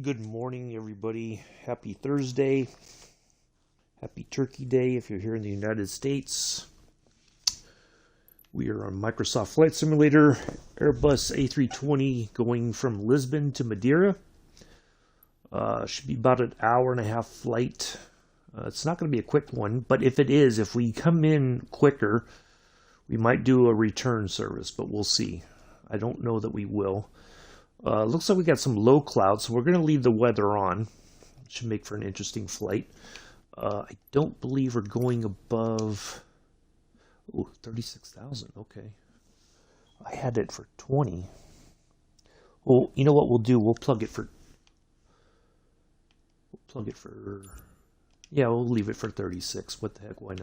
Good morning, everybody. Happy Thursday. Happy Turkey Day if you're here in the United States. We are on Microsoft Flight Simulator, Airbus A320 going from Lisbon to Madeira. Should be about an hour and a half flight. It's not going to be a quick one, but if it is, if we come in quicker, we might do a return service, but we'll see. I don't know that we will. Looks like we got some low clouds, so we're going to leave the weather on. Should make for an interesting flight. I don't believe we're going above 36,000. Okay. I had it for 20. Well, you know what we'll do? We'll plug it for... Yeah, we'll leave it for 36. What the heck? Why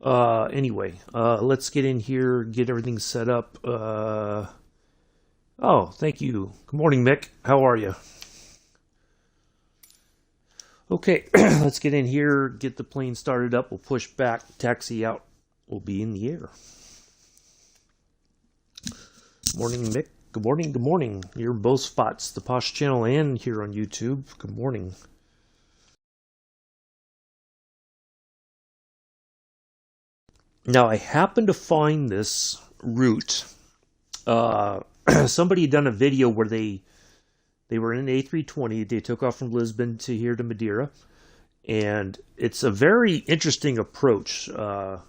not? Anyway, let's get in here, get everything set up. Oh, thank you. Good morning, Mick. How are you? Okay, let's get in here, get the plane started up. We'll push back, taxi out. We'll be in the air. Morning, Mick. Good morning, good morning. You're in both spots, the Posh channel and here on YouTube. Good morning. Now, I happened to find this route. Somebody had done a video where they were in an A320. They took off from Lisbon to here to Madeira, and it's a very interesting approach. So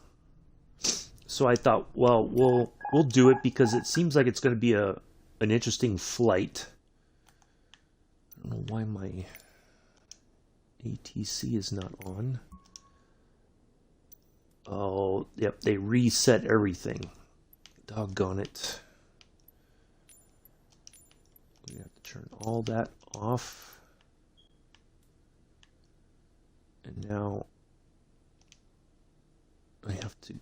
I thought, well, we'll do it because it seems like it's going to be an interesting flight. I don't know why my ATC is not on. Oh, yep, they reset everything. Doggone it. We have to turn all that off. And now I have to...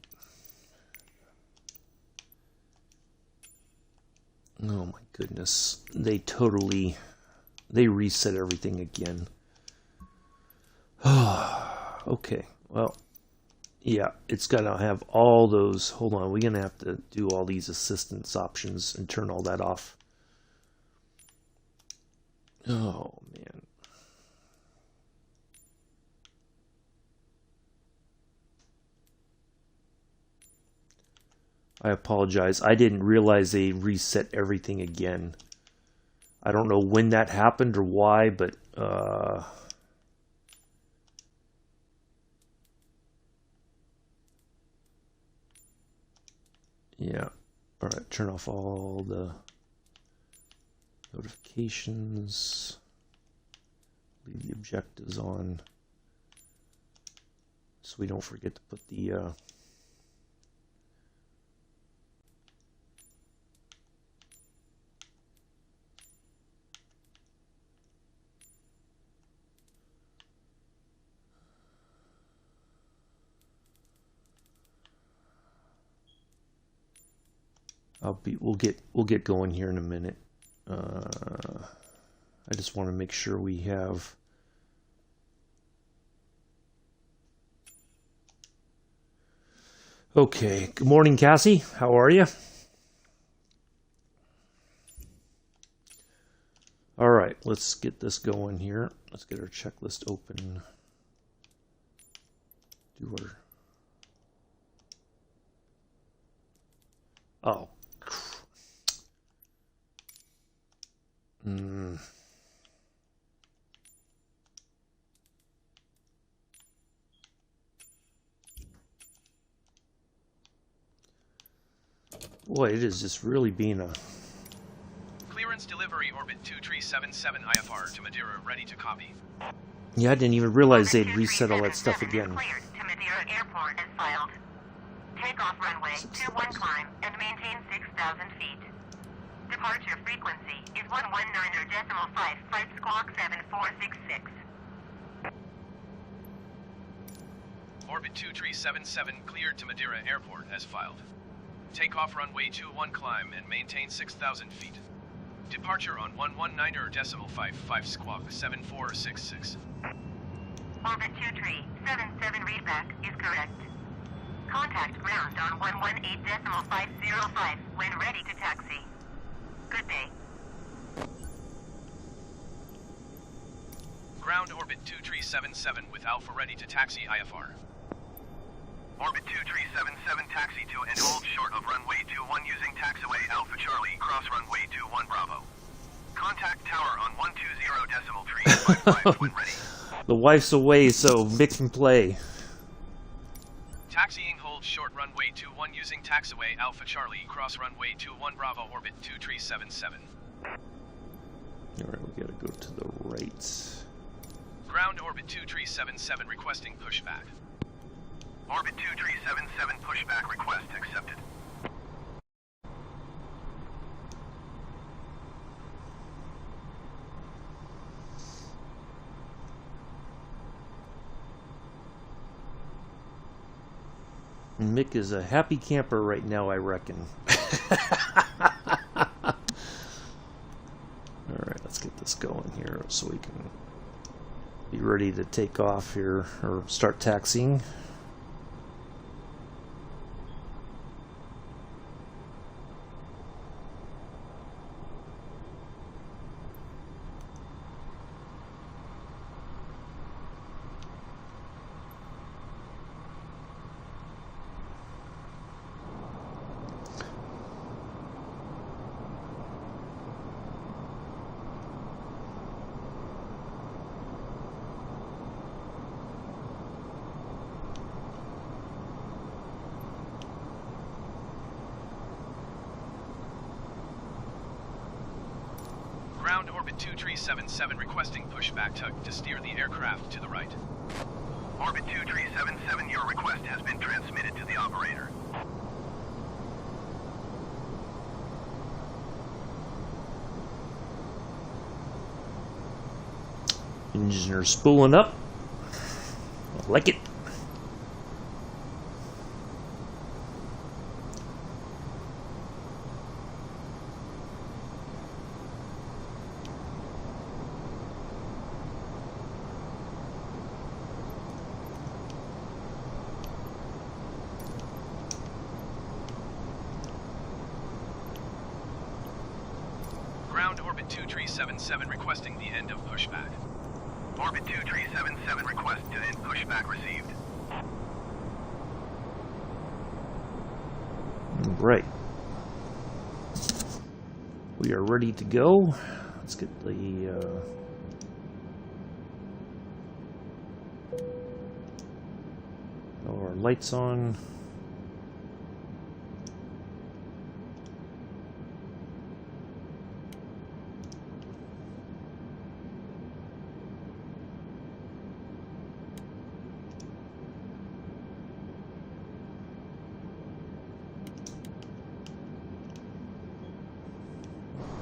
Oh my goodness. They reset everything again. Okay, well, yeah, it's got to have all those... Hold on, we're going to have to do all these assistance options and turn all that off. Oh, man. I apologize. I didn't realize they reset everything again. I don't know when that happened or why, but... yeah. All right, turn off all the notifications. Leave the objectives on so we don't forget to put the we'll get going here in a minute. I just want to make sure we have okay. Good morning, Cassie. How are you? All right, let's get this going here. Let's get our checklist open. Do our... Oh. Boy, it is just really being a... Clearance delivery orbit 2377 IFR to Madeira, ready to copy. Yeah, I didn't even realize they'd reset all that stuff again. Cleared to Madeira Airport as filed. Takeoff runway 21 climb and maintain 6,000 feet. Departure frequency is 119.5, flight squawk 7466. Orbit 2377 cleared to Madeira Airport as filed. Takeoff runway 21 climb and maintain 6,000 feet. Departure on 119.5, flight squawk 7466. Orbit 2377 readback is correct. Contact ground on 118.505 when ready to taxi. Good day. Ground orbit 2377 with Alpha ready to taxi IFR. Orbit 2377 taxi to and hold short of runway 21 using taxiway Alpha Charlie, cross runway 21 Bravo. Contact tower on 120.355 when ready. The wife's away, so Mick can play. Taxiing hold short runway 21 using taxiway Alpha Charlie, cross runway 21 Bravo, orbit 2377. Alright, we gotta go to the right. Ground orbit 2377 requesting pushback. Orbit 2377 pushback request accepted. Mick is a happy camper right now, I reckon. Alright, let's get this going here so we can be ready to take off here, or start taxiing. Ground orbit 2377 requesting pushback to steer the aircraft to the right. Orbit 2377, your request has been transmitted to the operator. Engines are spooling up. I like it. Ground orbit 2377 requesting the end of pushback. Orbit 2377 request to end pushback received. Right. We are ready to go. Let's get the all our lights on.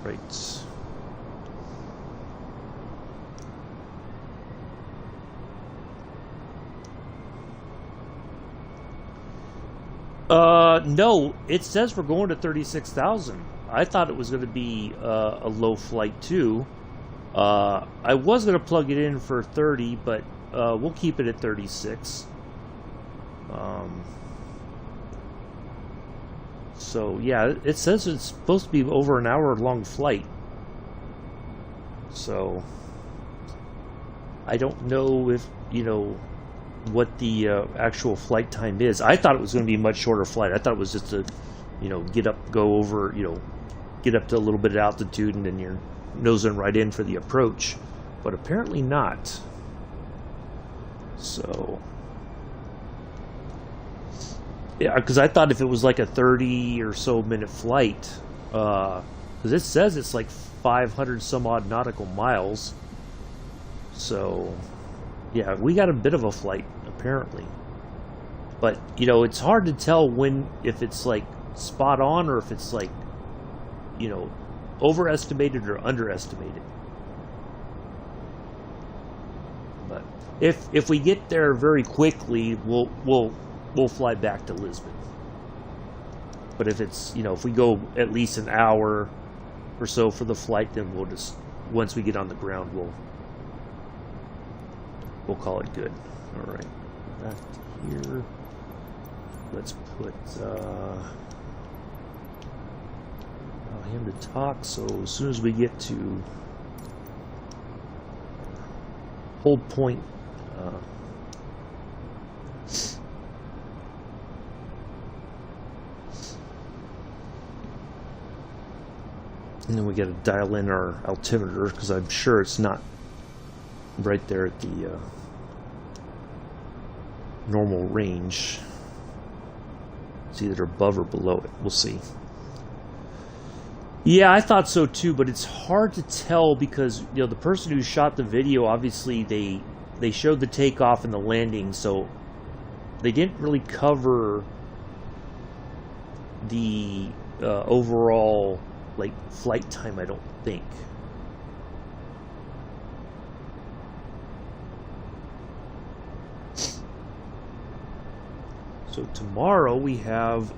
Right. No, it says we're going to 36,000. I thought it was going to be a low flight too. I was going to plug it in for 30, but we'll keep it at 36. So yeah, it says it's supposed to be over an hour-long flight. So I don't know if, you know, what the actual flight time is. I thought it was going to be a much shorter flight. I thought it was just a, you know, go over, you know, get up to a little bit of altitude and then you're nosing right in for the approach. But apparently not. So yeah, because I thought if it was like a 30 or so minute flight, because it says it's like 500 some odd nautical miles. So yeah, we got a bit of a flight apparently. But you know, it's hard to tell if it's like spot on or if it's like, you know, overestimated or underestimated. But if we get there very quickly, we'll fly back to Lisbon. But if it's, you know, if we go at least an hour or so for the flight, then we'll just, once we get on the ground, we'll call it good. All right, back to here. Let's put him to talk. So as soon as we get to hold point. And then we got to dial in our altimeter because I'm sure it's not right there at the normal range. It's either above or below it. We'll see. Yeah, I thought so too, but it's hard to tell because the person who shot the video, obviously they showed the takeoff and the landing, so they didn't really cover the overall flight time, I don't think. So tomorrow we have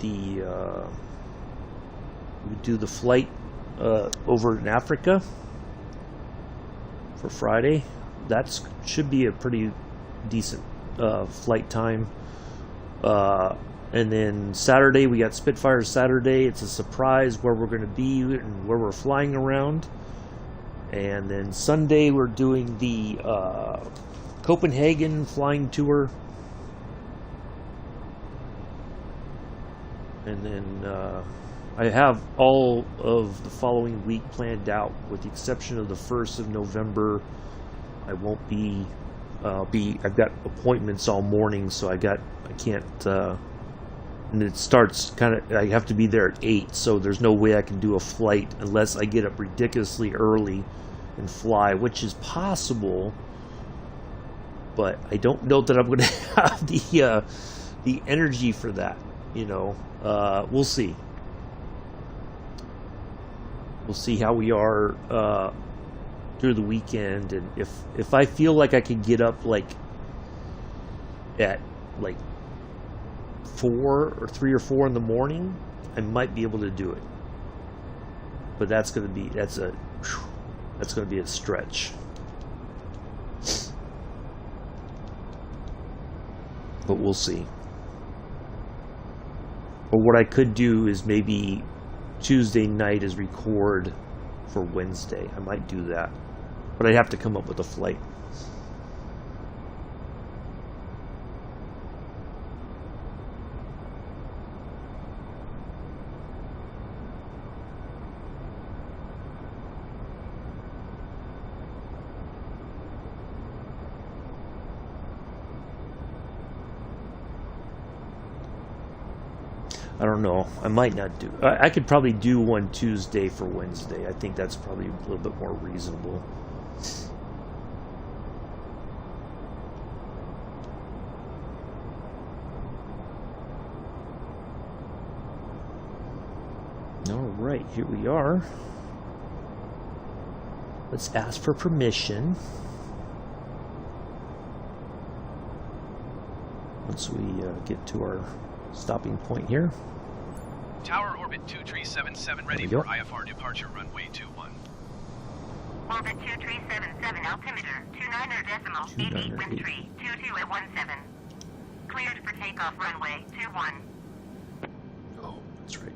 we do the flight over in Africa for Friday. That should be a pretty decent flight time. And then Saturday we got Spitfire Saturday. It's a surprise where we're going to be and where we're flying around. And then Sunday we're doing the Copenhagen flying tour. And then I have all of the following week planned out, with the exception of the 1st of November. I won't be. I've got appointments all morning, so I can't. And it starts I have to be there at 8, so there's no way I can do a flight unless I get up ridiculously early and fly, which is possible. But I don't know that I'm going to have the energy for that. We'll see. We'll see how we are through the weekend, and if I feel like I can get up at 3 or 4 in the morning, I might be able to do it. But that's going to be a stretch. But we'll see. Or what I could do is maybe Tuesday night is record for Wednesday. I might do that. But I'd have to come up with a flight. I don't know. I might not do. I could probably do one Tuesday for Wednesday. I think that's probably a little bit more reasonable. All right, here we are. Let's ask for permission. Once we get to our stopping point here. Tower orbit 2377 ready for IFR departure runway 21. Orbit 2377 altimeter 29.88 wind tree 22 at 17. Cleared for takeoff runway 21. Oh, that's right.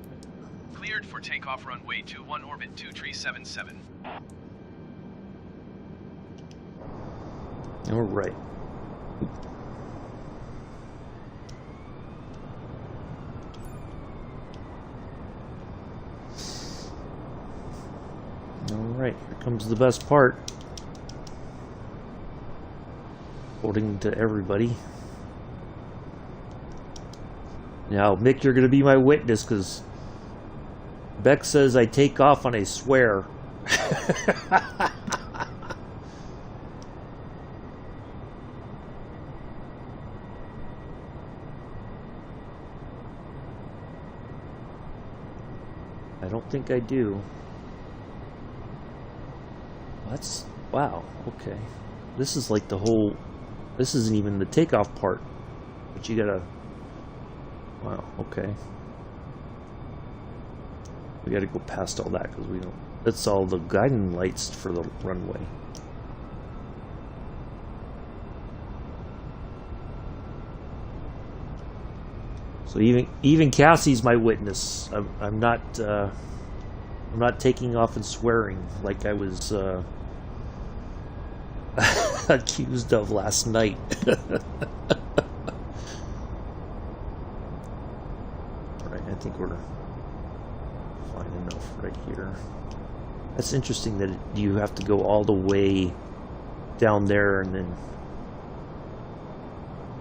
Cleared for takeoff runway 21 orbit 2377. All right. Alright, here comes the best part. According to everybody. Now, Mick, you're going to be my witness, because Beck says I take off and I swear. I don't think I do. That's, wow, okay. This is like the whole, this isn't even the takeoff part. But you gotta, wow, okay. We gotta go past all that because we don't, that's all the guiding lights for the runway. So even Cassie's my witness. I'm I'm not taking off and swearing like I was accused of last night. Alright, I think we're fine enough right here. That's interesting that you have to go all the way down there and then...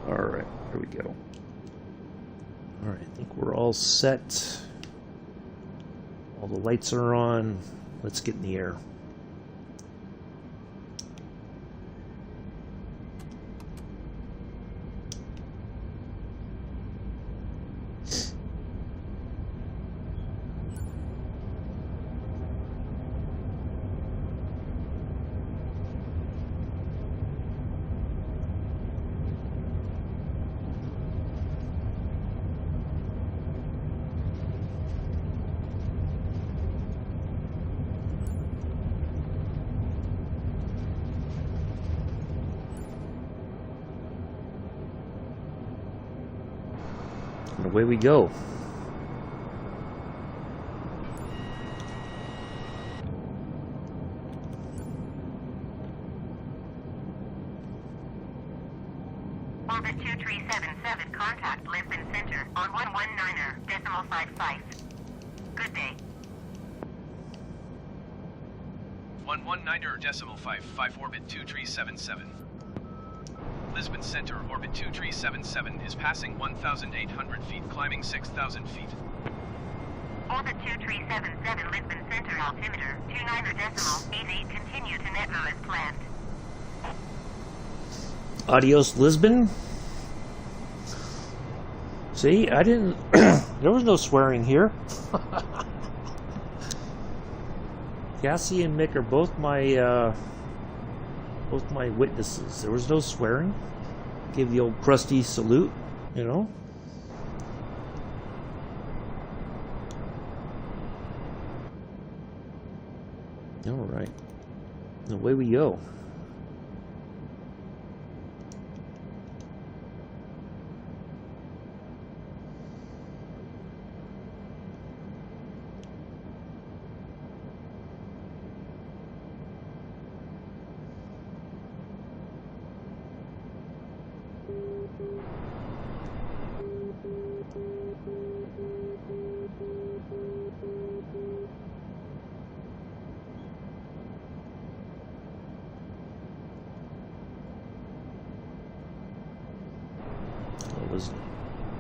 Alright, here we go. Alright, I think we're all set. All the lights are on. Let's get in the air. And away we go. Orbit 2377, contact Lisbon Center on 119.55. Good day. 119.55 orbit 2377. Lisbon Center, orbit 2377 is passing 1,800 feet, climbing 6,000 feet. Orbit 2377, Lisbon Center, altimeter 29.88, continue to Metro as planned. Adios, Lisbon. See, I didn't... there was no swearing here. Cassie and Mick are both my witnesses. There was no swearing. Give the old crusty salute, you know. All right, away we go.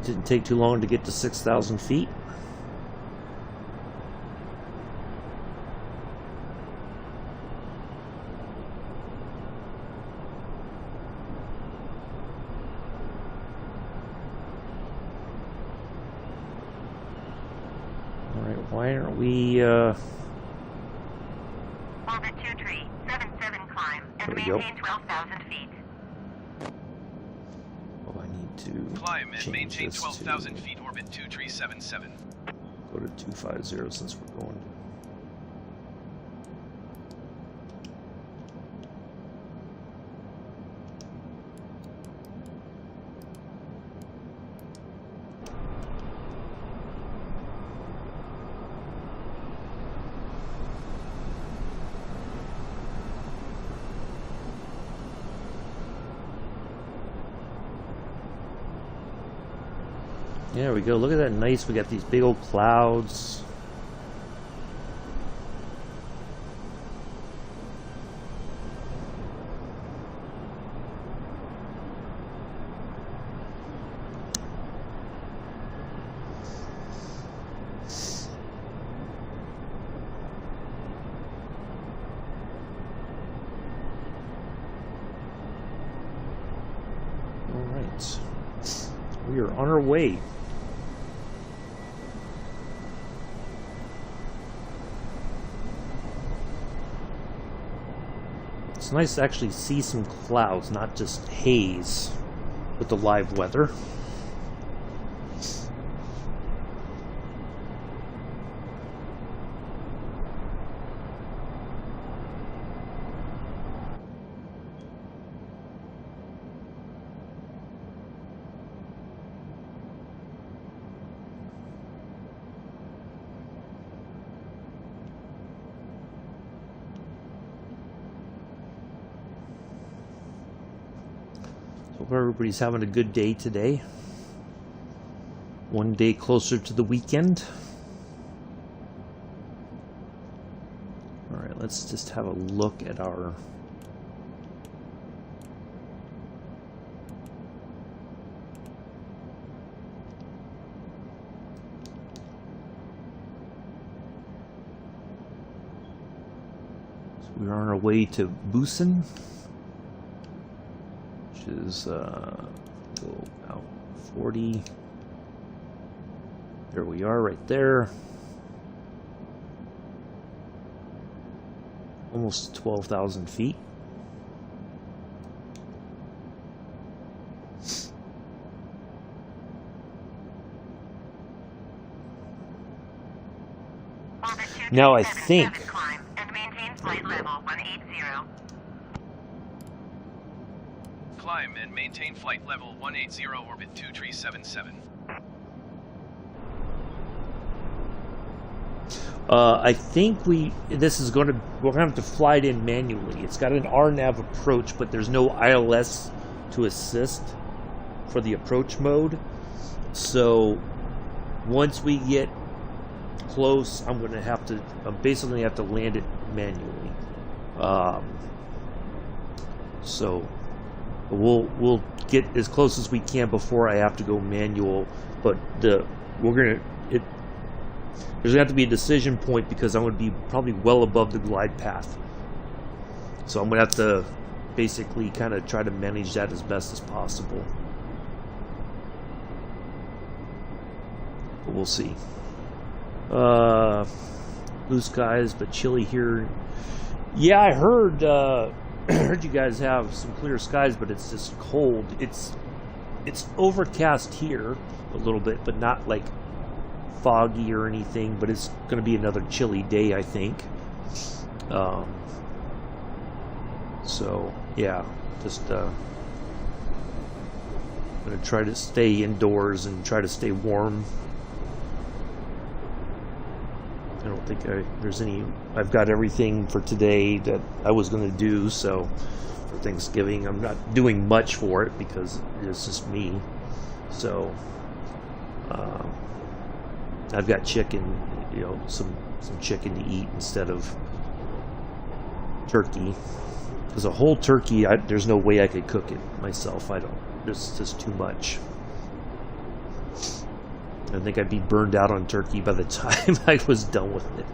Didn't take too long to get to 6,000 feet. All right, why aren't we? Orbit 2377, climb and maintain 12,000 feet. Oh, I need to Climb and maintain this 12,000 feet, orbit 2377. Go to 250 since we're going. There we go. Look at that nice. We got these big old clouds. All right. We are on our way. It's nice to actually see some clouds, not just haze with the live weather. Hope everybody's having a good day today. One day closer to the weekend. Alright, let's just have a look at our we're on our way to Busan, which is go about 40. There we are, right there. Almost 12,000 feet. Now I think climb and maintain flight level 180, orbit 2377. I think this is we're gonna have to fly it in manually. It's got an RNAV approach, but there's no ILS to assist for the approach mode. So once we get close, I'm basically have to land it manually. So we'll get as close as we can before I have to go manual. But there's gonna have to be a decision point because I'm going to be probably well above the glide path. So I'm going to have to basically kind of try to manage that as best as possible. But we'll see. Blue skies, but chilly here. Yeah, I heard heard you guys have some clear skies, but it's just cold. It's overcast here a little bit, but not like foggy or anything, but it's going to be another chilly day, I think. So yeah, just going to try to stay indoors and try to stay warm. I don't think I've got everything for today that I was going to do. So for Thanksgiving, I'm not doing much for it because it's just me. So I've got chicken, some chicken to eat instead of turkey. Because a whole turkey, there's no way I could cook it myself. There's just too much. I think I'd be burned out on turkey by the time I was done with it.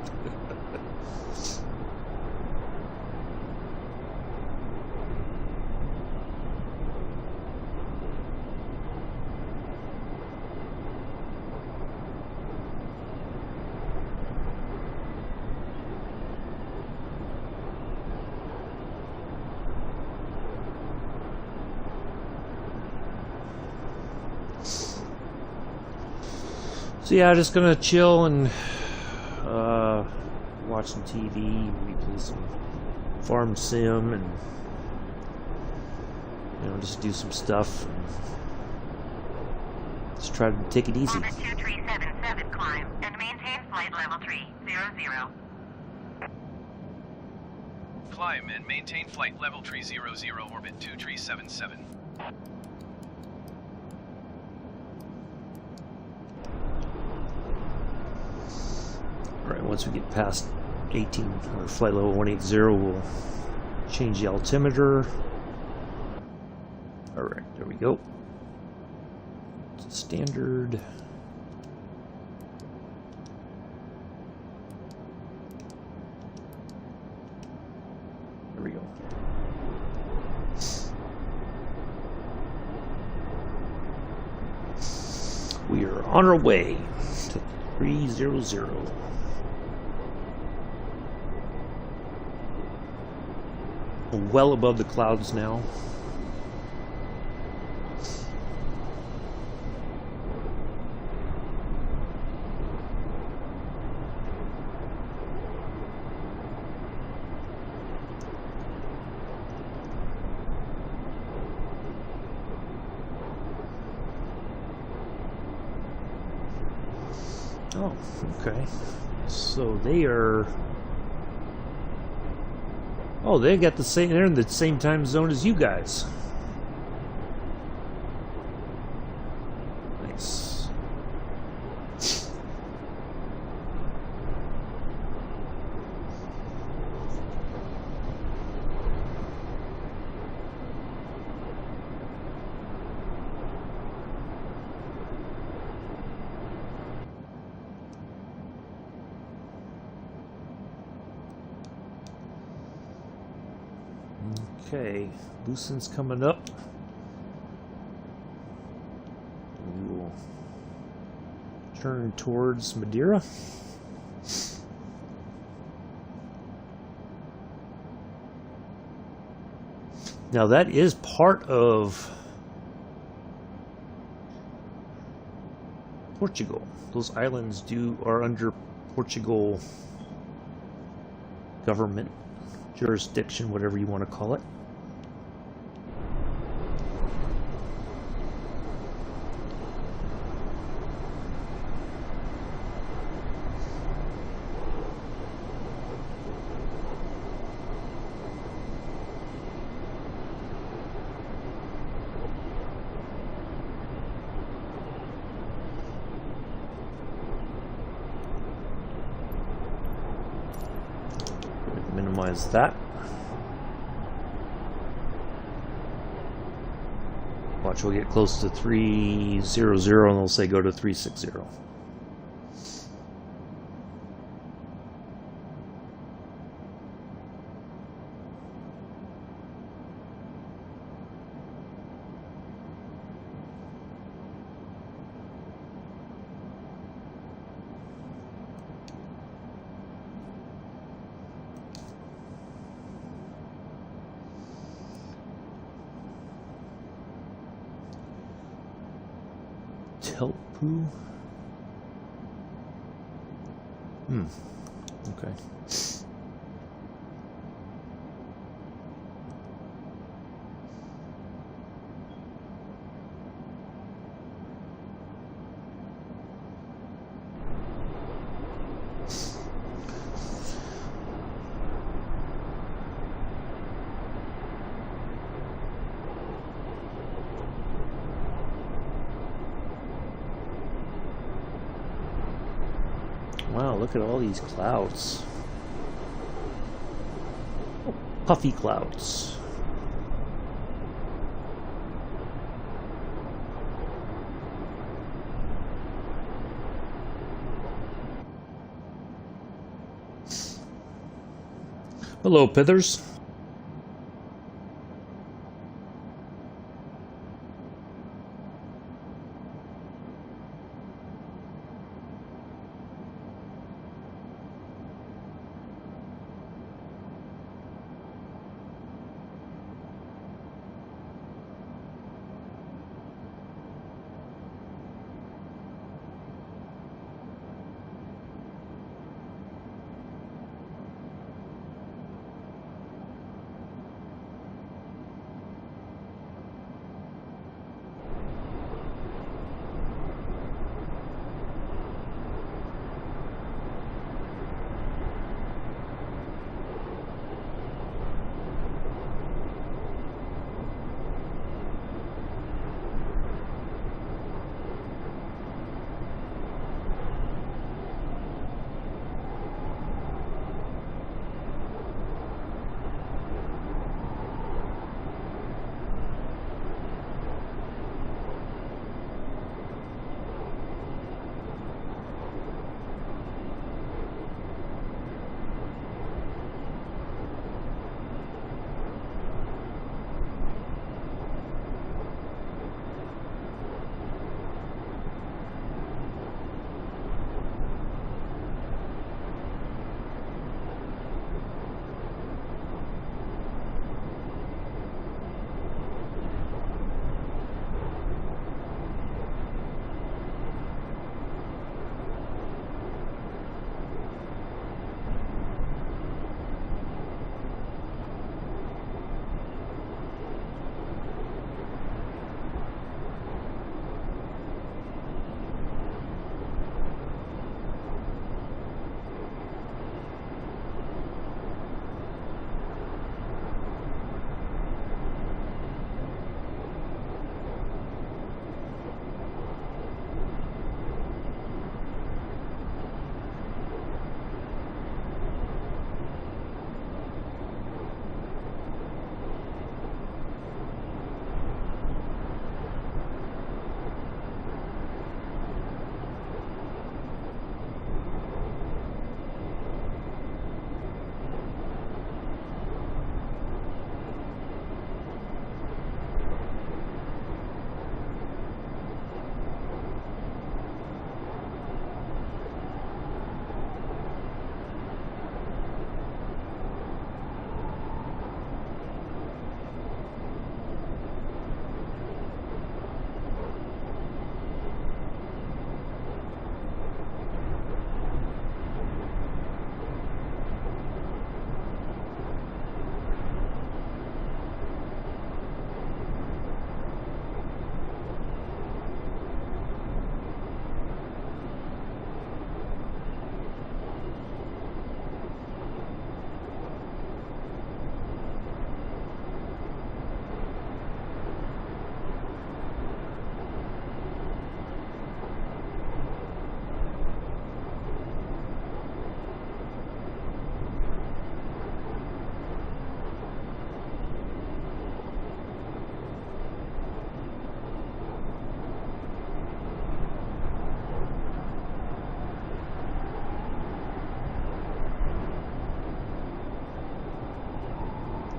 So yeah, just gonna chill and watch some TV, maybe play some farm sim, and just do some stuff. And just try to take it easy. Orbit 2377, climb and maintain flight level 300. Climb and maintain flight level 300, orbit 2377. Alright, once we get past 18 or flight level 180, we'll change the altimeter. Alright, there we go. Standard. There we go. We are on our way to 300. Well above the clouds now. Oh, okay. So they are... Oh, they got the same. They're in the same time zone as you guys. Okay, Lisbon's coming up. We will turn towards Madeira. Now that is part of Portugal. Those islands are under Portugal government jurisdiction, whatever you want to call it. Minimize that. Watch, we'll get close to 300 and they'll say go to 360. Telpu? Okay. Wow, look at all these clouds. Oh, puffy clouds. Hello, Pithers.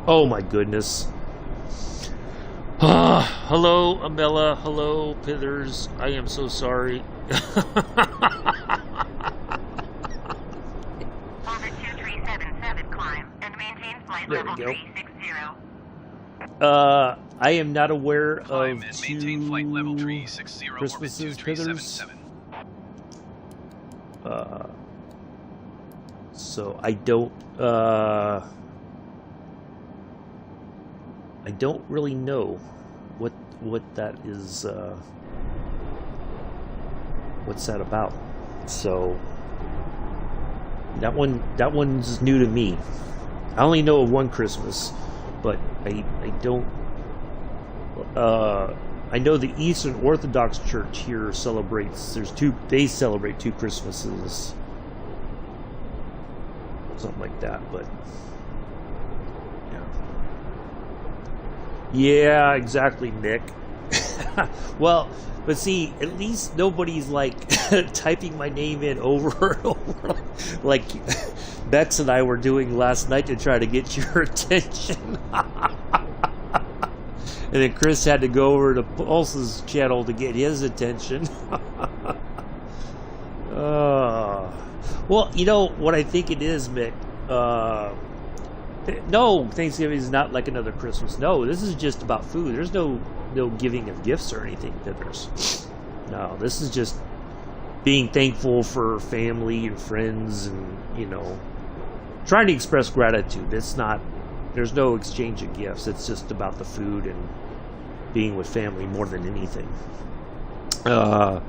Oh my goodness. Hello, Amela. Hello, Pithers. I am so sorry. Over 2377 climb and maintain flight There we level go. 360. I am not aware Climb of and maintain flight level two 360 orbit Christmases, Pithers. 2377. So I don't really know what that is, what's that about. So that one's new to me. I only know of one Christmas, but I don't. I know the Eastern Orthodox Church here celebrates. They celebrate two Christmases, something like that. But yeah, exactly, Nick. Well, but see, at least nobody's like typing my name in over and over, like Bex and I were doing last night to try to get your attention. And then Chris had to go over to Pulse's channel to get his attention. Well, you know what I think it is, Mick? No, Thanksgiving is not like another Christmas. No, this is just about food. There's no giving of gifts or anything. No, this is just being thankful for family and friends, and trying to express gratitude. There's no exchange of gifts. It's just about the food and being with family more than anything. I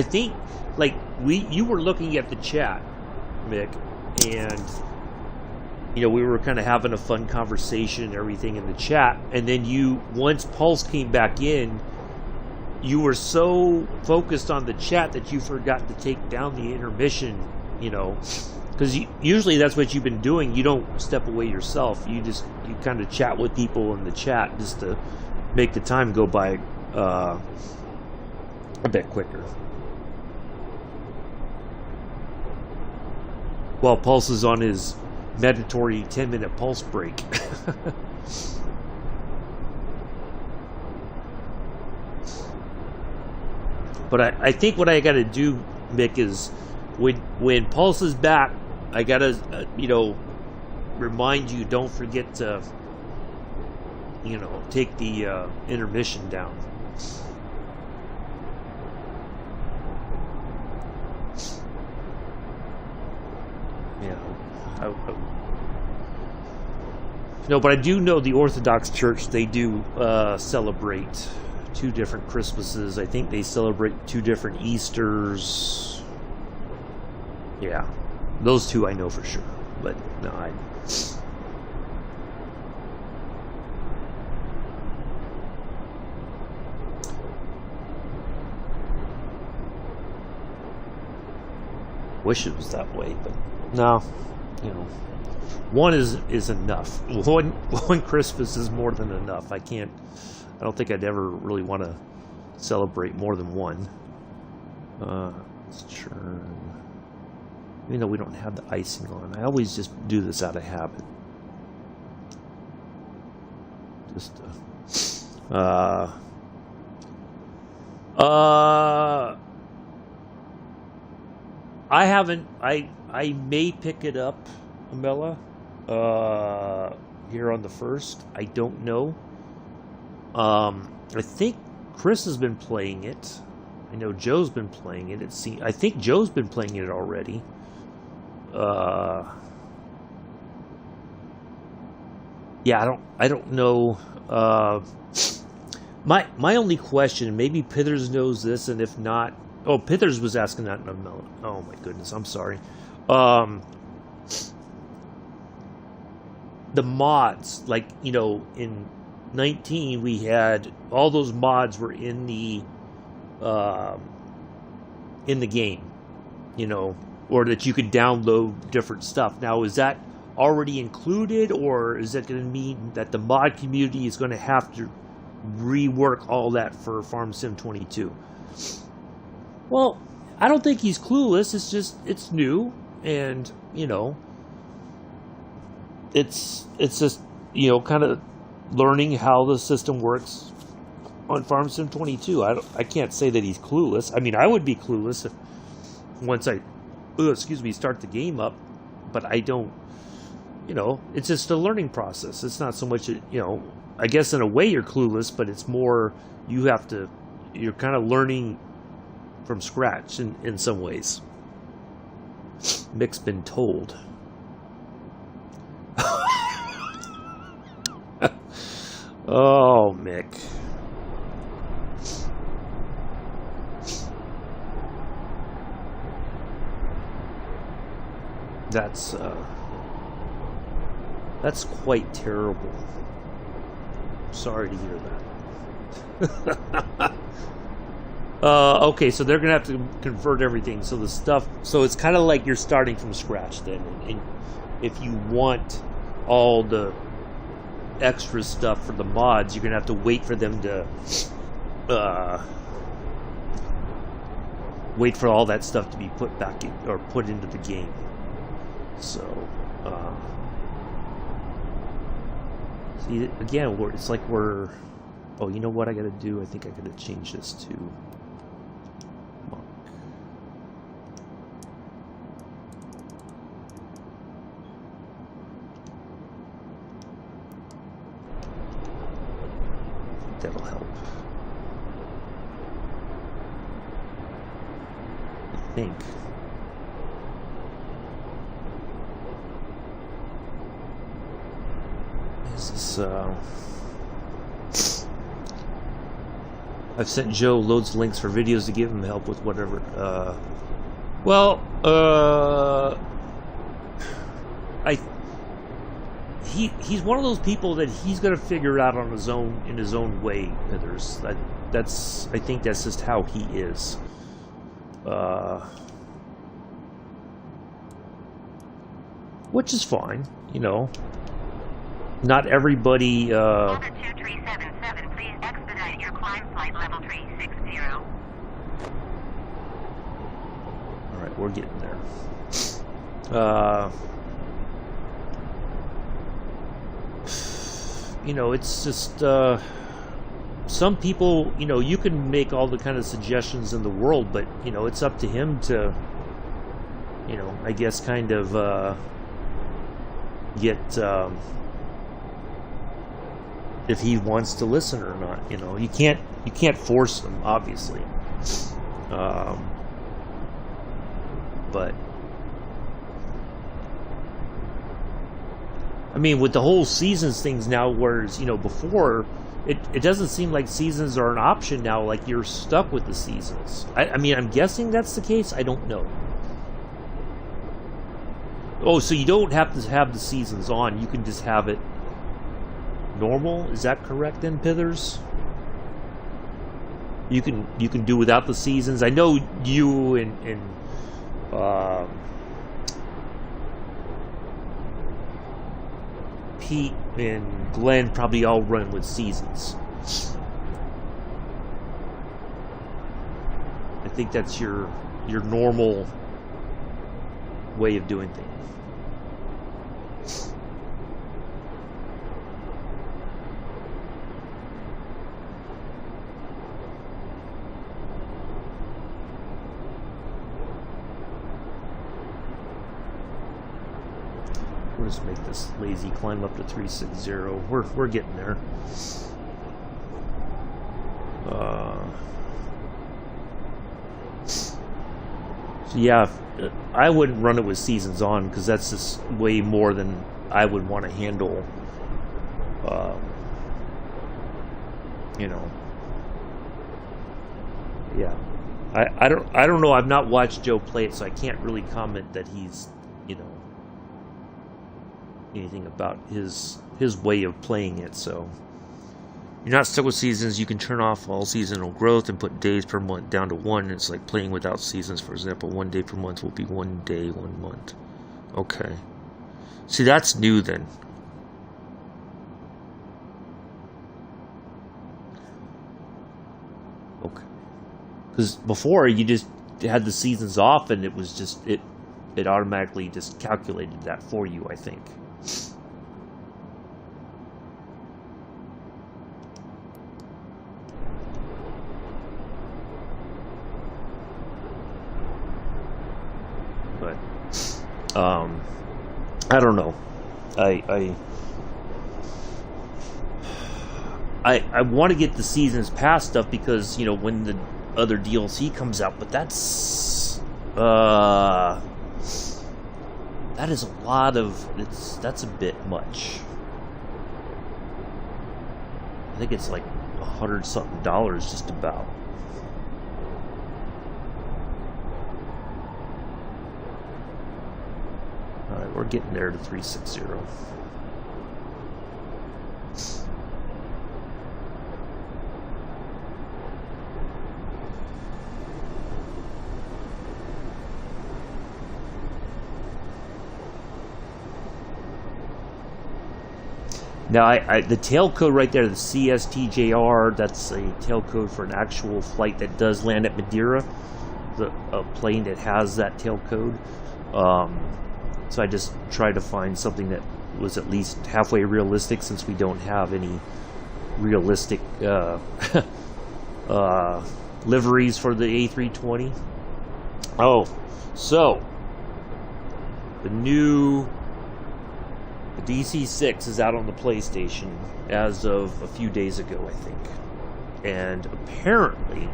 think like you were looking at the chat, Mick, and we were kind of having a fun conversation and everything in the chat, and then once Pulse came back in, you were so focused on the chat that you forgot to take down the intermission, because usually that's what you've been doing. You don't step away yourself. You kind of chat with people in the chat just to make the time go by a bit quicker. While Pulse is on his mandatory 10-minute pulse break. But I think what I got to do, Mick, is when Pulse is back, I got to, remind you, don't forget to, take the intermission down. No, but I do know the Orthodox Church, they do celebrate two different Christmases. I think they celebrate two different Easters. Yeah, those two I know for sure. But no, wish it was that way, but no, one is enough. One Christmas is more than enough. I don't think I'd ever really want to celebrate more than one. Let's churn. Even though we don't have the icing on, I always just do this out of habit. Just I haven't. I may pick it up, Amela, here on the 1st. I don't know. I think Chris has been playing it. I know Joe's been playing it. I think Joe's been playing it already. Yeah, I don't know. My only question, maybe Pithers knows this, and if not, Pithers was asking that. Oh my goodness, I'm sorry. The mods, like in 19, we had all those mods were in the game, or that you could download different stuff. Now, is that already included, or is that going to mean that the mod community is going to have to rework all that for Farm Sim 22? Well, I don't think he's clueless. It's just, it's new, and you know, it's just, you know, kind of learning how the system works on Farm Sim 22. I can't say that he's clueless. I mean, I would be clueless if once I, start the game up, but I don't, you know, it's just a learning process. It's not so much, you know, I guess in a way you're clueless, but it's more you're kind of learning from scratch in some ways. Mick's been told. Oh, Mick. That's quite terrible. Sorry to hear that. Okay, so they're gonna have to convert everything. So it's kind of like you're starting from scratch then. And if you want all the extra stuff for the mods, you're gonna have to wait for them to wait for all that stuff to be put back in or put into the game. So see, again, it's like we're, oh, you know what I gotta do? I think I gotta change this to monk. That'll help. I think. Is this, I've sent Joe loads of links for videos to give him help with whatever. He's one of those people that he's gonna figure it out on his own, in his own way. I think that's just how he is. Which is fine, you know. Not everybody. Orbit 2377, please expedite your climb flight level 360. All right, we're getting there. You know, it's just some people, you know, you can make all the kind of suggestions in the world, but, you know, it's up to him to, you know, I guess kind of get if he wants to listen or not. You know, you can't force him, obviously. But I mean, with the whole seasons things now, whereas, you know, before it doesn't seem like seasons are an option now. Like, you're stuck with the seasons. I mean, I'm guessing that's the case. I don't know. Oh, so you don't have to have the seasons on. You can just have it normal. Is that correct then, Pithers? You can do without the seasons. I know you and Pete and Glenn probably all run with seasons. I think that's your normal way of doing things. We'll just make this lazy climb up to 360. We're getting there. So yeah, I wouldn't run it with seasons on, because that's just way more than I would want to handle. You know. Yeah, I don't know. I've not watched Joe play it, so I can't really comment that he's, you know, anything about his way of playing it. So you're not stuck with seasons. You can turn off all seasonal growth and put days per month down to 1. It's like playing without seasons. For example, 1 day per month will be 1 day, 1 month. Okay. See, that's new then. Okay. Because before, you just had the seasons off, and it was just, it automatically just calculated that for you, I think. But I don't know. I want to get the Seasons Pass stuff because, you know, when the other DLC comes out, but that's that is a lot of, that's a bit much. I think it's like $100 something just about. Alright, we're getting there to 360. Now, the tail code right there, the CSTJR, that's a tail code for an actual flight that does land at Madeira. A plane that has that tail code. So I just tried to find something that was at least halfway realistic, since we don't have any realistic liveries for the A320. Oh, so the DC-6 is out on the PlayStation as of a few days ago, I think. And apparently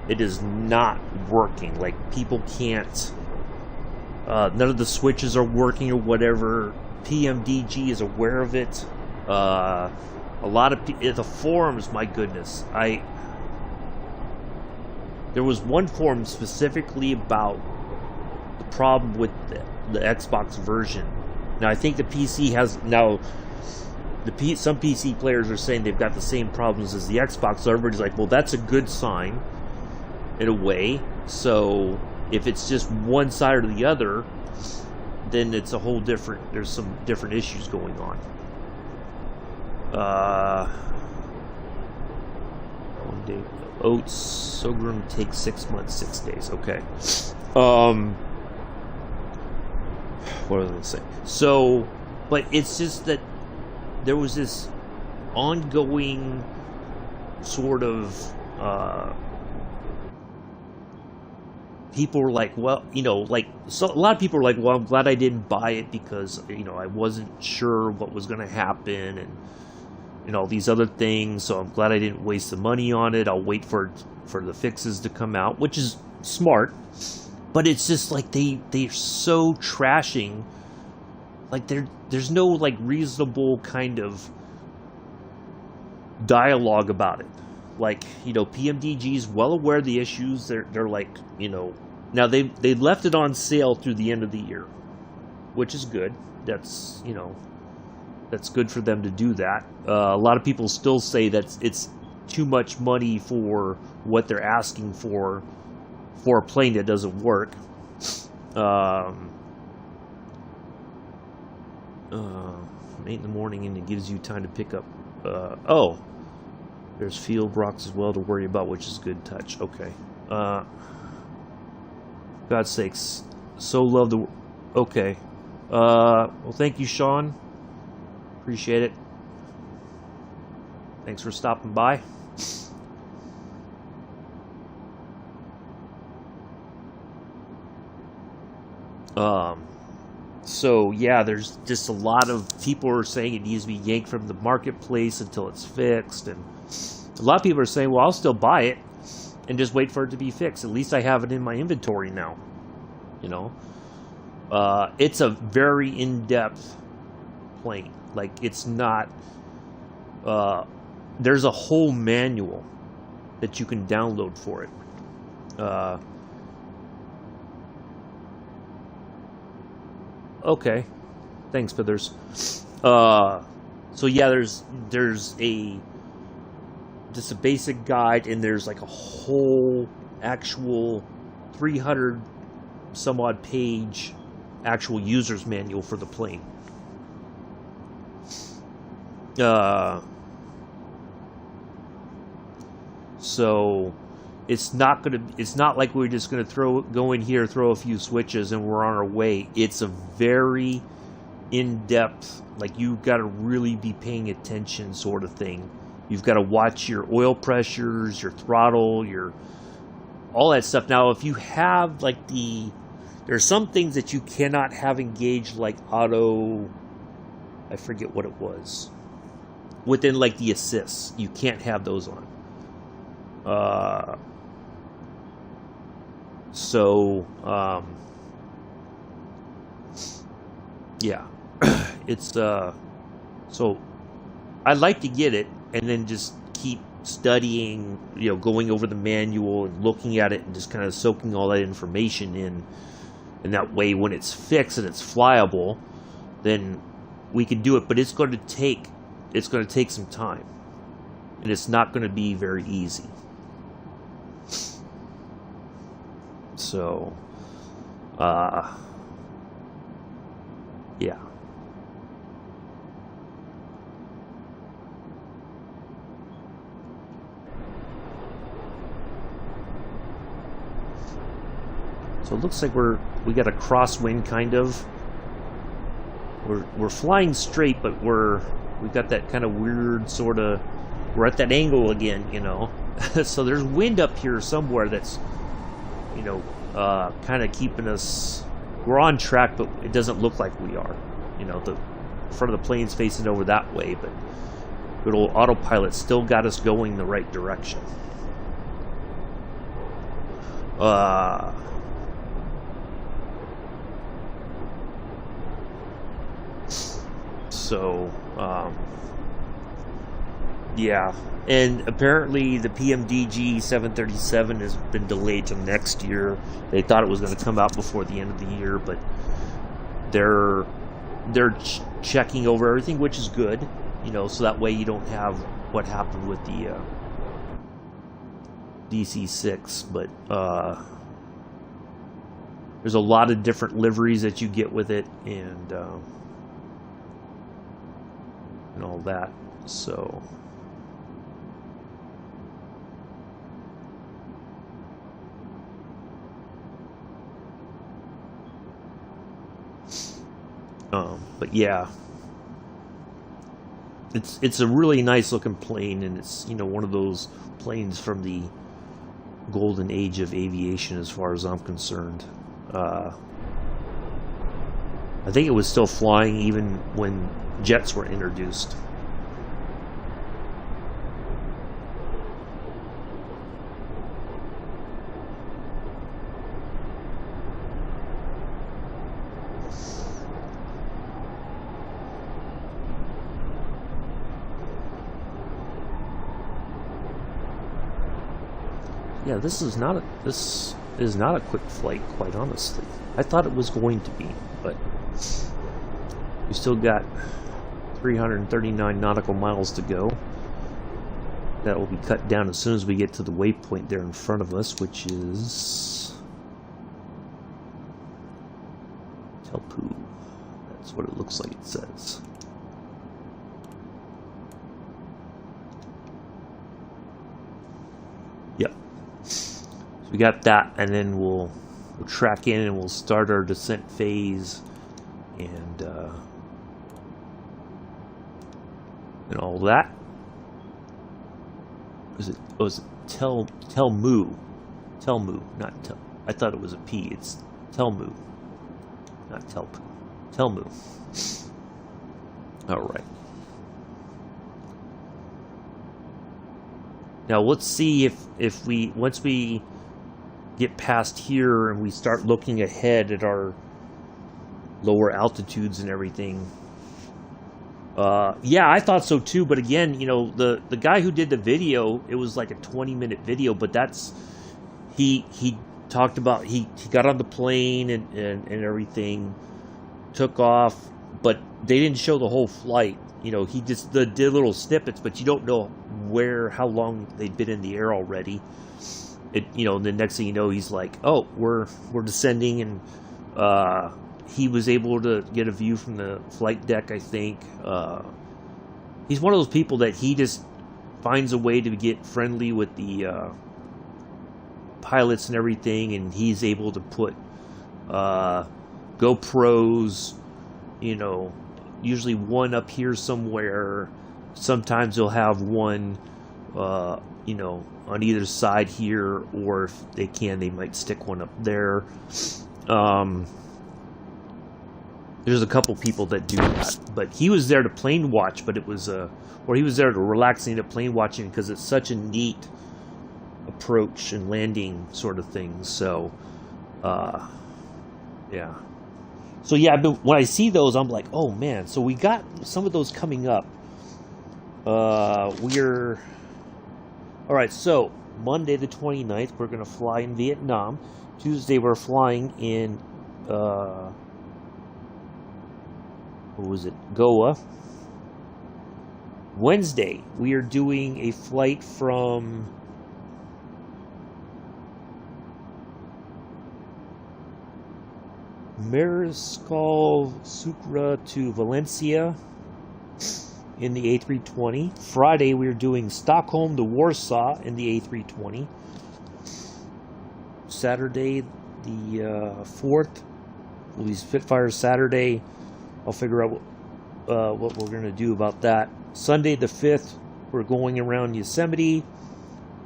it is not working. Like, people can't... none of the switches are working or whatever. PMDG is aware of it. A lot of the forums, my goodness. There was one forum specifically about the problem with the Xbox version. Now, I think the PC has... Now, some PC players are saying they've got the same problems as the Xbox, so everybody's like, well, that's a good sign, in a way. So, if it's just one side or the other, then it's a whole different... There's some different issues going on. One day... Oats, Sorghum takes 6 months, 6 days. Okay. What was I going to say? So, but it's just that there was this ongoing sort of, people were like, well, you know, like, so a lot of people were like, well, I'm glad I didn't buy it because, you know, I wasn't sure what was going to happen and all these other things, so I'm glad I didn't waste the money on it. I'll wait for the fixes to come out, which is smart. But it's just like they're so trashing. Like, there's no, like, reasonable kind of dialogue about it. Like, you know, PMDG is well aware of the issues. They're like, you know, now they left it on sale through the end of the year, which is good. That's, you know, that's good for them to do that. A lot of people still say that it's too much money for what they're asking for a plane that doesn't work. 8 in the morning, and it gives you time to pick up. Oh, there's field rocks as well to worry about, which is good touch. Okay. God's sakes, so love the. Okay. Well, thank you, Sean. Appreciate it. Thanks for stopping by. So yeah, there's just a lot of people are saying it needs to be yanked from the marketplace until it's fixed, and a lot of people are saying, well, I'll still buy it and just wait for it to be fixed. At least I have it in my inventory now. You know, it's a very in-depth plane. Like, it's not. There's a whole manual that you can download for it. Okay, thanks, Pithers. So yeah, there's just a basic guide, and there's like a whole actual 300 some odd page actual user's manual for the plane. So it's not like we're just gonna go in here, throw a few switches, and we're on our way. It's a very in-depth, like you've got to really be paying attention sort of thing. You've got to watch your oil pressures, your throttle, all that stuff. Now, if you have like there's some things that you cannot have engaged, like auto, I forget what it was, within like the assists. You can't have those on. Yeah, it's so I'd like to get it and then just keep studying, going over the manual and looking at it and just kind of soaking all that information in. And that way, when it's fixed and it's flyable, then we can do it. But it's going to take some time, and it's not going to be very easy. So, yeah. So it looks like we got a crosswind kind of. We're flying straight, but we got that kind of weird sort of. We're at that angle again, So there's wind up here somewhere that's, kind of keeping us. We're on track, but it doesn't look like we are. The front of the plane's facing over that way, but good old autopilot still got us going the right direction. So, yeah, and apparently the PMDG 737 has been delayed till next year. They thought it was going to come out before the end of the year, but they're checking over everything, which is good, so that way you don't have what happened with the DC-6, but there's a lot of different liveries that you get with it, and all that, so but yeah, it's a really nice looking plane, and it's one of those planes from the golden age of aviation as far as I'm concerned. I think it was still flying even when jets were introduced. Yeah, this is not a quick flight, quite honestly. I thought it was going to be, but we still got 339 nautical miles to go. That will be cut down as soon as we get to the waypoint there in front of us, which is Telpu. That's what it looks like it says. Yep. So we got that, and then we'll track in and we'll start our descent phase and all that. Was it Telmu, not Tel. I thought it was a P. It's Telmu, not Telpu. Telmu. All right. Now let's see if we, once we get past here and we start looking ahead at our lower altitudes and everything. Yeah, I thought so too, but again, the guy who did the video, it was like a 20-minute video, but that's, he talked about, he got on the plane and everything, took off, but they didn't show the whole flight. He just did little snippets, but you don't know how long they'd been in the air already. The next thing you know, he's like, oh, we're descending, and he was able to get a view from the flight deck, I think. He's one of those people that he just finds a way to get friendly with the pilots and everything, and he's able to put GoPros, you know, usually one up here somewhere. Sometimes they'll have one, you know, on either side here, or if they can, they might stick one up there. There's a couple people that do that, but he was there to plane watch, but it was or he was there to relaxing at plane watching because it's such a neat approach and landing sort of thing. So, yeah. So yeah, when I see those, I'm like, oh man. So we got some of those coming up. We're all right. So Monday the 29th, we're gonna fly in Vietnam. Tuesday we're flying in what was it? Goa. Wednesday we are doing a flight from Mariscal Sucre to Valencia in the A320. Friday we are doing Stockholm to Warsaw in the A320. Saturday the 4th will be Spitfire Saturday. I'll figure out what we're going to do about that. Sunday the 5th we're going around Yosemite.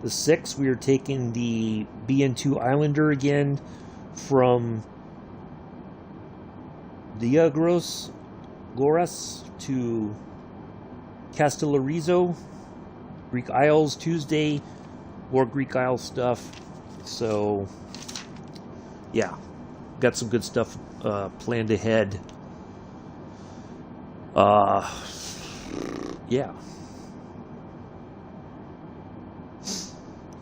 The 6th we are taking the BN2 Islander again from Diagros Goras to Castellarizo, Greek Isles. Tuesday, more Greek Isles stuff. So, yeah, got some good stuff planned ahead. Yeah.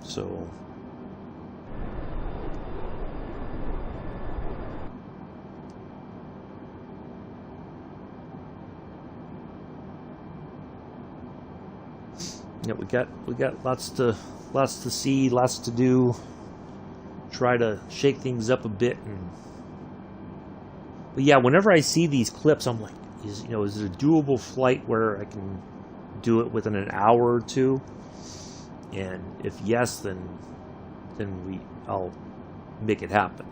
So. Yeah, we got lots to see, lots to do. Try to shake things up a bit, but yeah, whenever I see these clips, I'm like, is it a doable flight where I can do it within an hour or two? And if yes, then I'll make it happen.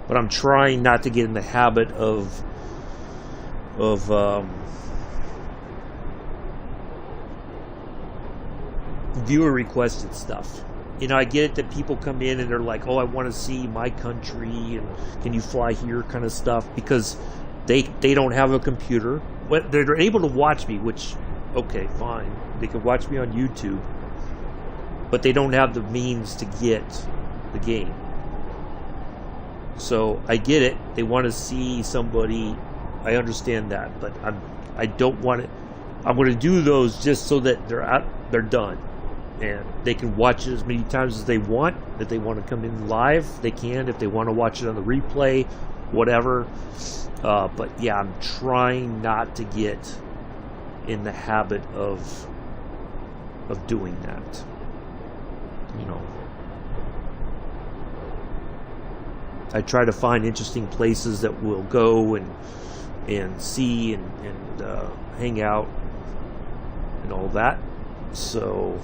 But I'm trying not to get in the habit of viewer requested stuff. I get it that people come in and they're like, oh, I want to see my country and can you fly here kind of stuff, because they don't have a computer. They're able to watch me, which, okay, fine. They can watch me on YouTube, but they don't have the means to get the game. So I get it. They want to see somebody. I understand that, but I don't want it. I'm going to do those just so that they're done, and they can watch it as many times as they want. If they want to come in live, they can. If they want to watch it on the replay, whatever. But yeah, I'm trying not to get in the habit of doing that. I try to find interesting places that we'll go and see and hang out and all that. So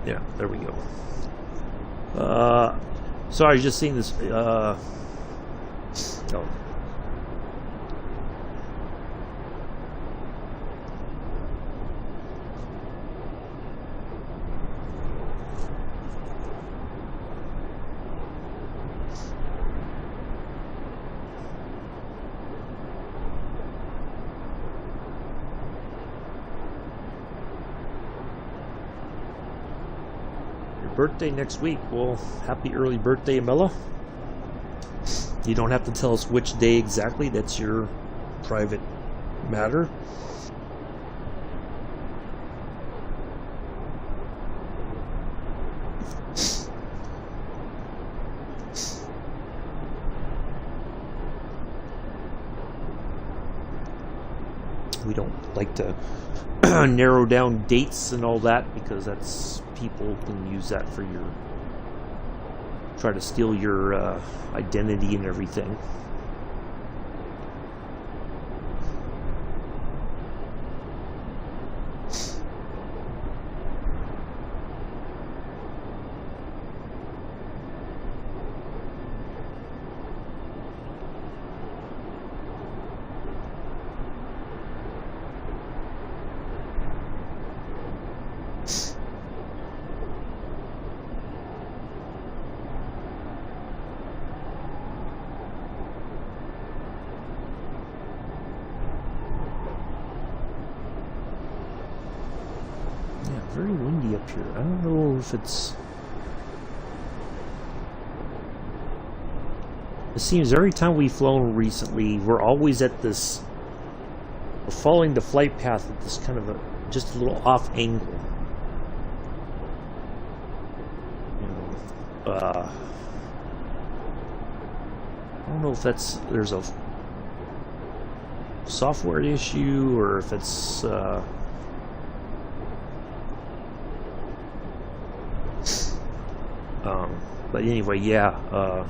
yeah, there we go. Sorry, just seeing this. Oh. Birthday next week. Well, happy early birthday, Amela. You don't have to tell us which day exactly. That's your private matter. We don't like to narrow down dates and all that, because that's, people can use that for your, try to steal your identity and everything. Very windy up here. I don't know if it's... It seems every time we've flown recently, we're always at this... We're following the flight path at this kind of a... just a little off angle. You know, I don't know if that's... There's a software issue, or if it's... But anyway, yeah,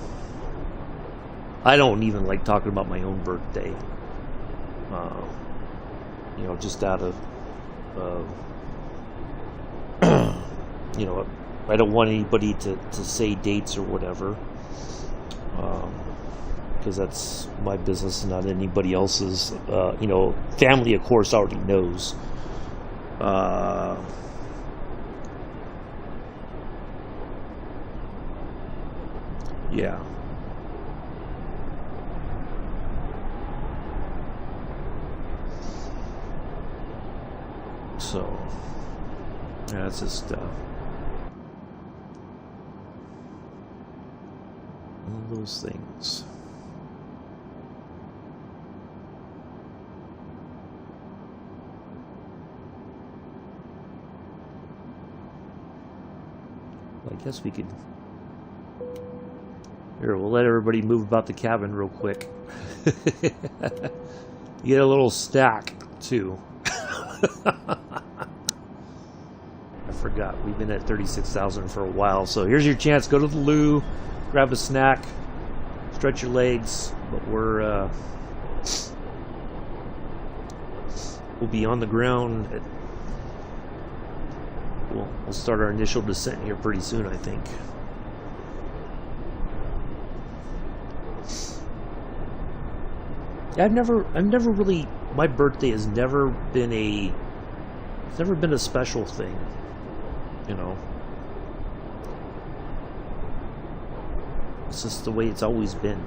I don't even like talking about my own birthday. You know, just out of, you know, I don't want anybody to say dates or whatever, because that's my business, not anybody else's. You know, family, of course, already knows. Yeah. So, yeah, it's just one of those things. I guess we could... Here, we'll let everybody move about the cabin real quick. You get a little stack, too. I forgot. We've been at 36,000 for a while. So here's your chance. Go to the loo, grab a snack, stretch your legs. But we'll be on the ground. We'll start our initial descent here pretty soon, I think. I've never really, my birthday has never been a special thing, you know. It's just the way it's always been.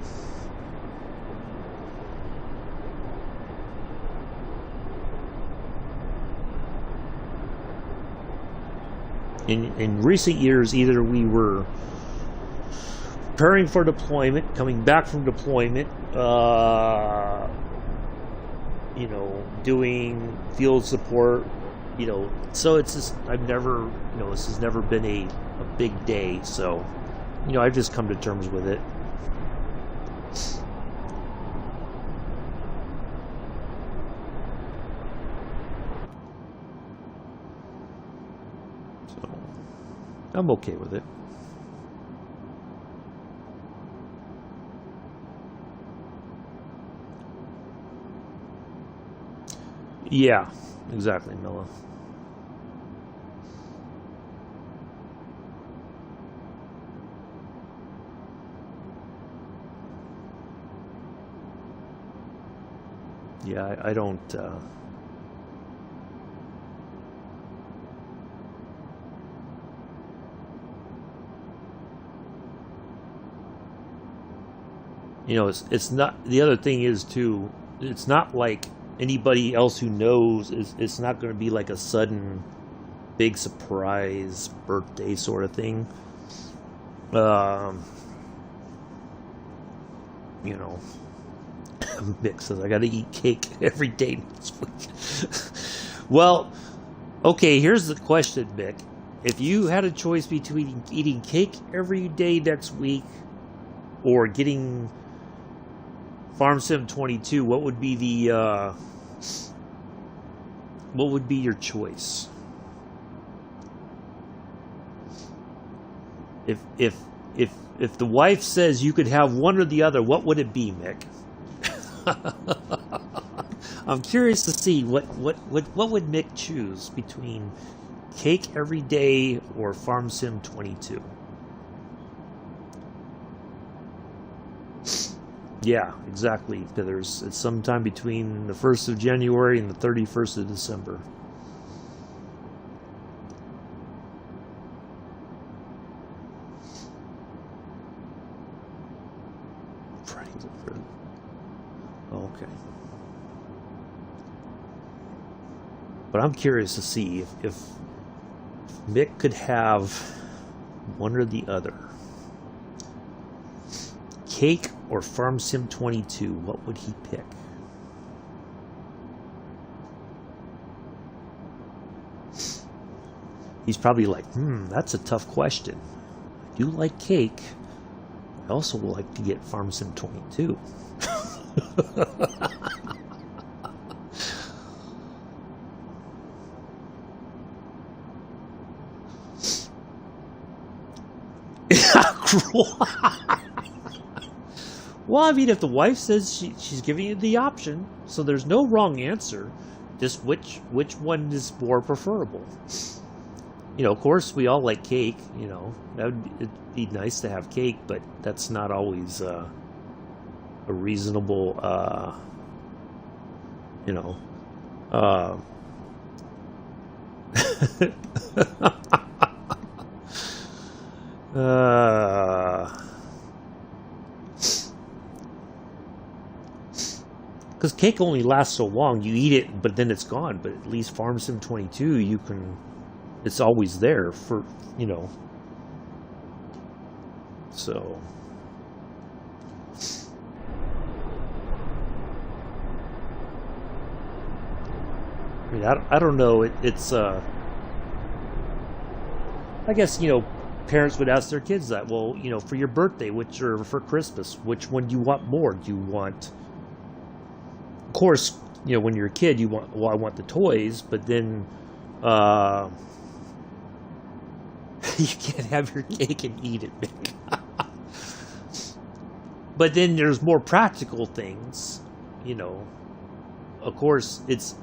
In recent years, either we were preparing for deployment, coming back from deployment, you know, doing field support, you know, so it's just, I've never, you know, this has never been a big day, so, you know, I've just come to terms with it. So, I'm okay with it. Yeah, exactly, Milla. Yeah, I don't... You know, it's not... The other thing is, too, it's not like anybody else who knows, it's not going to be like a sudden big surprise birthday sort of thing. You know, Mick says I gotta eat cake every day this week. Well, okay, here's the question, Mick. If you had a choice between eating cake every day next week or getting Farm Sim 22, what would be the what would be your choice? If the wife says you could have one or the other, what would it be, Mick? I'm curious to see what would Mick choose between cake every day or Farm Sim 22. Yeah, exactly. It's sometime between the 1st of January and the 31st of December. Okay. But I'm curious to see if Mick could have one or the other. Cake or Farm Sim 22, what would he pick? He's probably like, that's a tough question. I do like cake. I also would like to get Farm Sim 22. Well, I mean, if the wife says she's giving you the option, so there's no wrong answer, just which one is more preferable. You know, of course, we all like cake. You know, it'd be nice to have cake, but that's not always a reasonable, you know. Because cake only lasts so long. You eat it, but then it's gone. But at least Farm Sim 22, you can. It's always there for, you know. So. I mean, I don't know. It's. I guess, you know, parents would ask their kids that. Well, you know, for your birthday, or for Christmas, which one do you want more? Do you want. Of course, you know, when you're a kid, you want. Well, I want the toys, but then. You can't have your cake and eat it, Mick. But then there's more practical things, you know. Of course, it's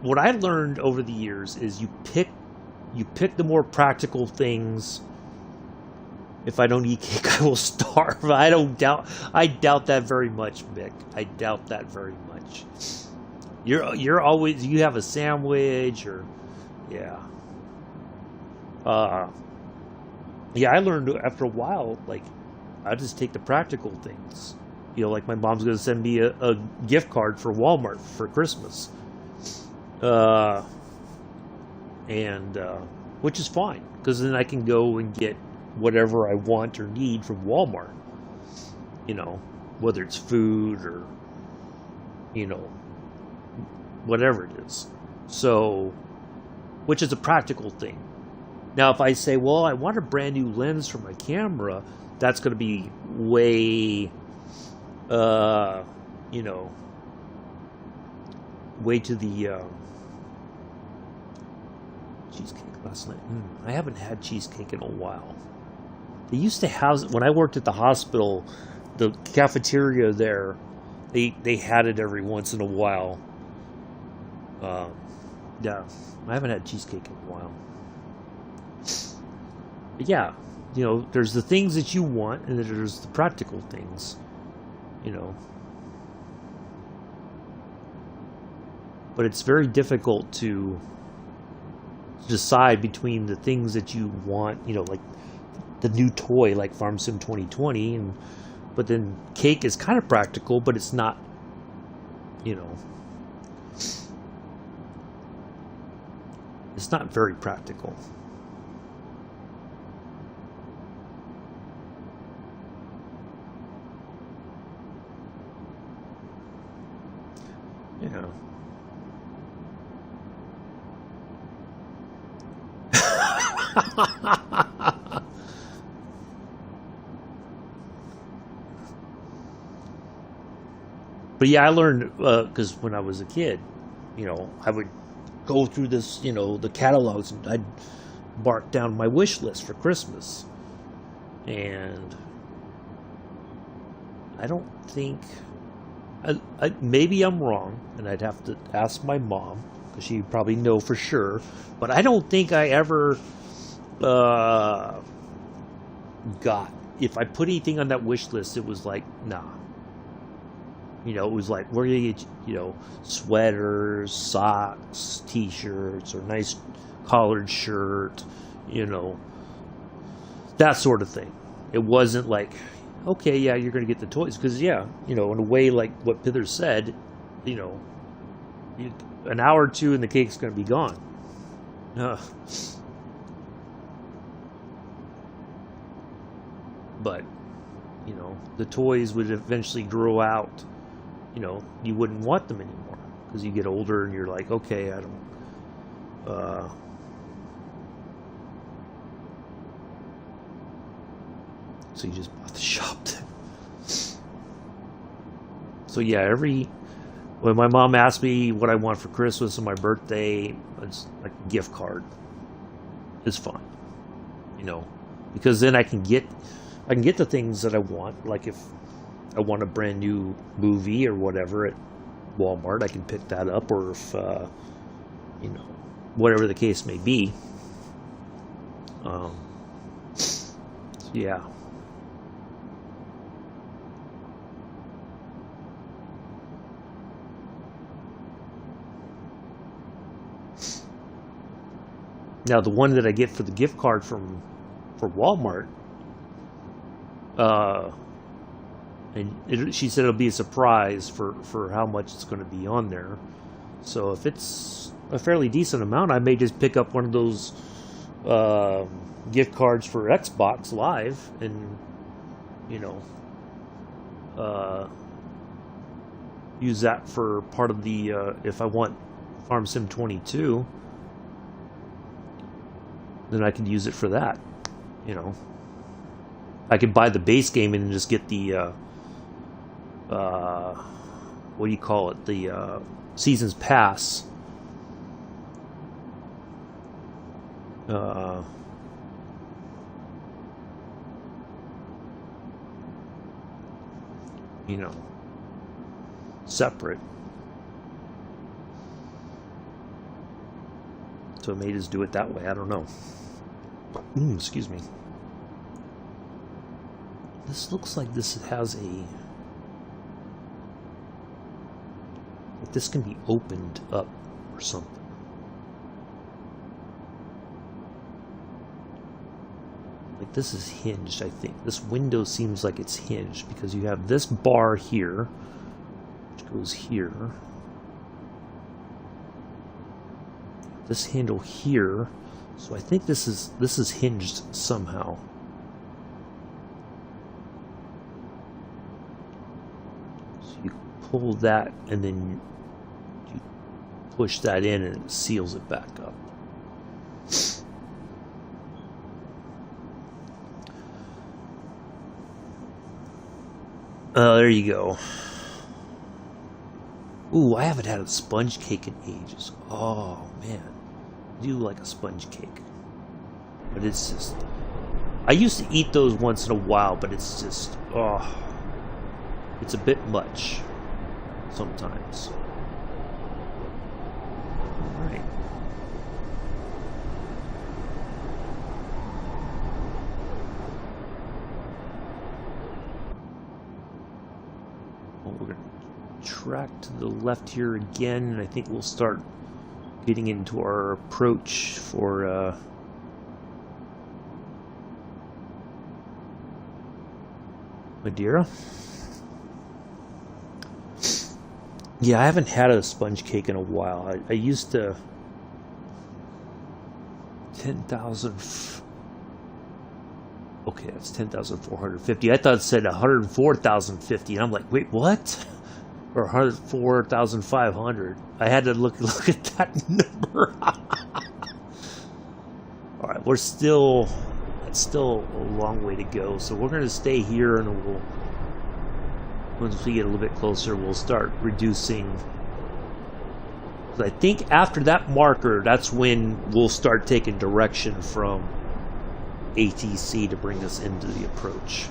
what I learned over the years is you pick the more practical things. If I don't eat cake, I will starve. I doubt that very much, Mick. I doubt that very much. You're always, you have a sandwich or, yeah. Yeah, I learned after a while, like, I just take the practical things. You know, like my mom's going to send me a gift card for Walmart for Christmas. Which is fine, because then I can go and get whatever I want or need from Walmart. You know, whether it's food or, you know, whatever it is. So, which is a practical thing. Now, if I say, well, I want a brand new lens for my camera, that's going to be way, you know, way to the cheesecake last night. I haven't had cheesecake in a while. They used to have, when I worked at the hospital, the cafeteria there, they had it every once in a while. Yeah, I haven't had cheesecake in a while. But yeah, you know, there's the things that you want, and then there's the practical things, you know. But it's very difficult to decide between the things that you want, you know, like the new toy, like Farm Sim 2020, but then cake is kind of practical, but it's not, you know, it's not very practical. Yeah. But yeah, I learned, because when I was a kid, you know, I would go through this, you know, the catalogs, and I'd mark down my wish list for Christmas. And I don't think, maybe I'm wrong, and I'd have to ask my mom, because she'd probably know for sure, but I don't think I ever got, if I put anything on that wish list, it was like, nah. You know, it was like, we're going to get, you know, sweaters, socks, t-shirts, or nice collared shirt, you know, that sort of thing. It wasn't like, okay, yeah, you're going to get the toys. Because, yeah, you know, in a way, like what Pither said, you know, an hour or two and the cake's going to be gone. But, you know, the toys would eventually grow out. You know, you wouldn't want them anymore because you get older and you're like, okay, I don't. So you just bought the shop. So yeah, when my mom asked me what I want for Christmas and my birthday, it's like a gift card. It's fine, you know, because then I can get the things that I want. Like if I want a brand new movie or whatever at Walmart, I can pick that up, or if, you know, whatever the case may be. So yeah. Now, the one that I get for the gift card for Walmart, and she said it'll be a surprise for how much it's going to be on there. So if it's a fairly decent amount, I may just pick up one of those gift cards for Xbox Live and, you know, use that for part of the, if I want Farm Sim 22, then I could use it for that, you know. I could buy the base game and just get the, what do you call it, the Seasons Pass. You know, separate. So it may just do it that way, I don't know. Excuse me. This looks like this has a... Like this can be opened up or something. Like this is hinged, I think. This window seems like it's hinged because you have this bar here, which goes here. This handle here. So I think this is hinged somehow. So you pull that and then you push that in and it seals it back up. There you go. Ooh, I haven't had a sponge cake in ages. Oh, man. I do like a sponge cake. But it's just... I used to eat those once in a while, but it's just... Oh. It's a bit much. Sometimes. Alright. Well, we're going to track to the left here again, and I think we'll start getting into our approach for Madeira. Yeah, I haven't had a sponge cake in a while. I used to 10,000. Okay, that's 10,450. I thought it said 104,050, and I'm like, wait, what? Or 104,500. I had to look at that number. All right, it's still a long way to go. So we're going to stay here, and once we get a little bit closer, we'll start reducing I think after that marker, that's when we'll start taking direction from ATC to bring us into the approach.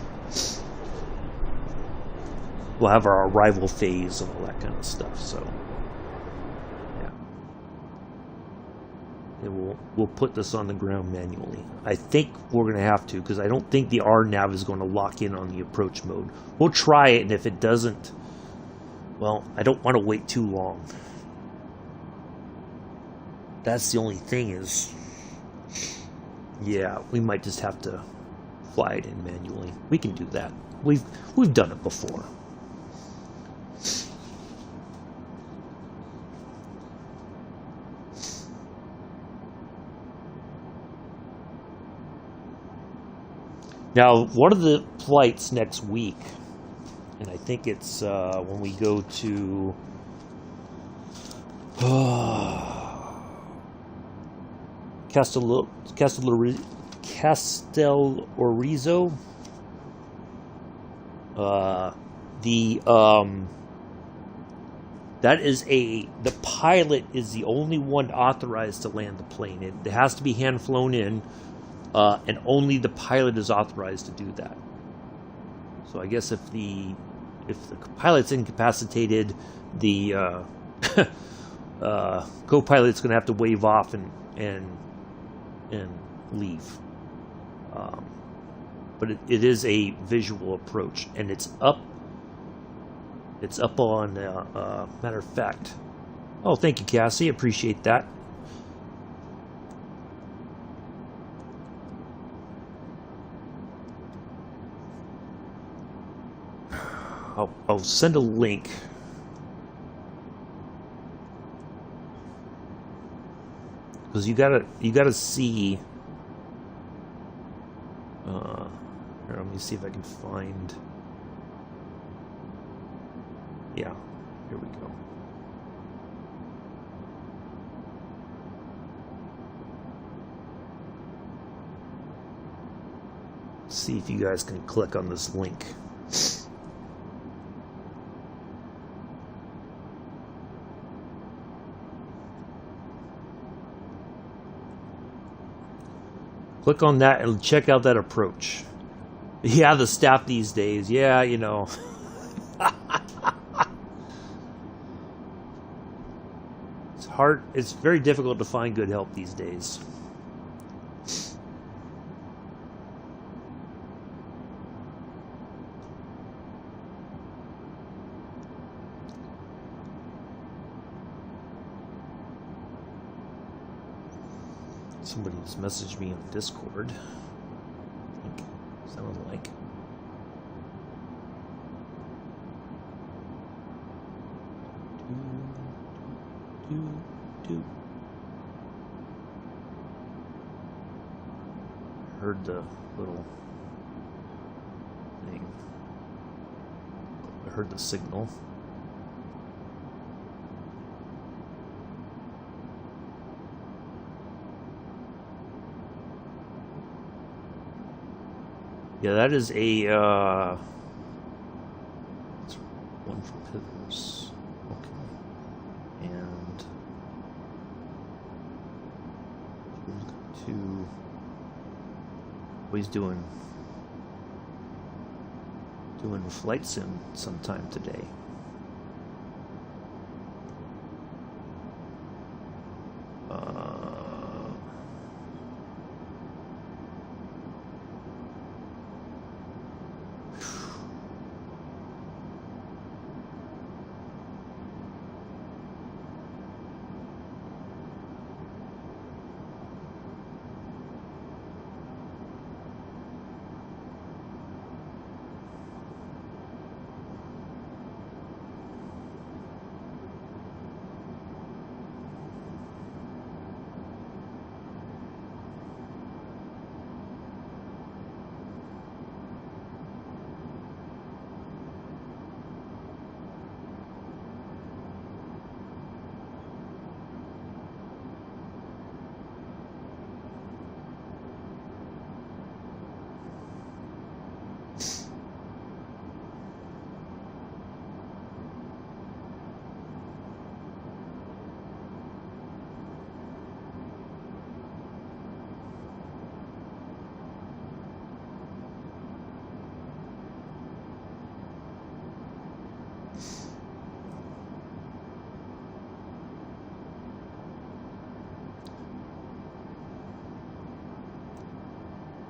We'll have our arrival phase and all that kind of stuff. So, yeah, and we'll put this on the ground manually. I think we're going to have to, because I don't think the RNAV is going to lock in on the approach mode. We'll try it, and if it doesn't, well, I don't want to wait too long. That's the only thing is, yeah, we might just have to fly it in manually. We can do that. We've done it before. Now, one of the flights next week, and I think it's when we go to Castellorizo. That is the pilot is the only one authorized to land the plane. It has to be hand flown in, and only the pilot is authorized to do that. So I guess if the pilot's incapacitated, the co-pilot's going to have to wave off and leave. But it is a visual approach, and it's up. It's up on. Matter of fact. Oh, thank you, Cassie. Appreciate that. I'll send a link. Because you gotta see. Here, let me see if I can find. Yeah, here we go. See if you guys can click on this link. Click on that and check out that approach. Yeah, the staff these days. Yeah, you know. It's hard. It's very difficult to find good help these days. Somebody just messaged me on Discord. I think sounded like. Heard the little thing. I heard the signal. Yeah, that is a it's one for pivots. Okay. And two. What he's doing a flight sim sometime today.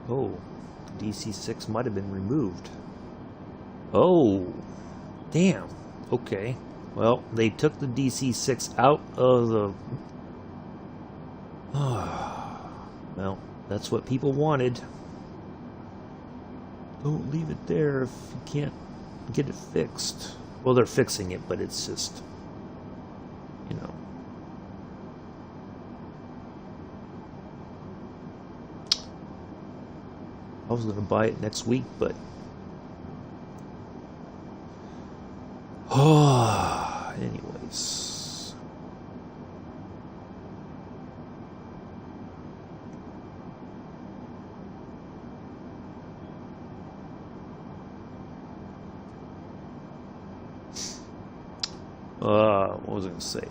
Oh, the DC-6 might have been removed. Oh, damn. Okay. Well, they took the DC-6 out of the... well, that's what people wanted. Don't leave it there if you can't get it fixed. Well, they're fixing it, but it's just, you know. I was going to buy it next week, but... anyways. What was I going to say?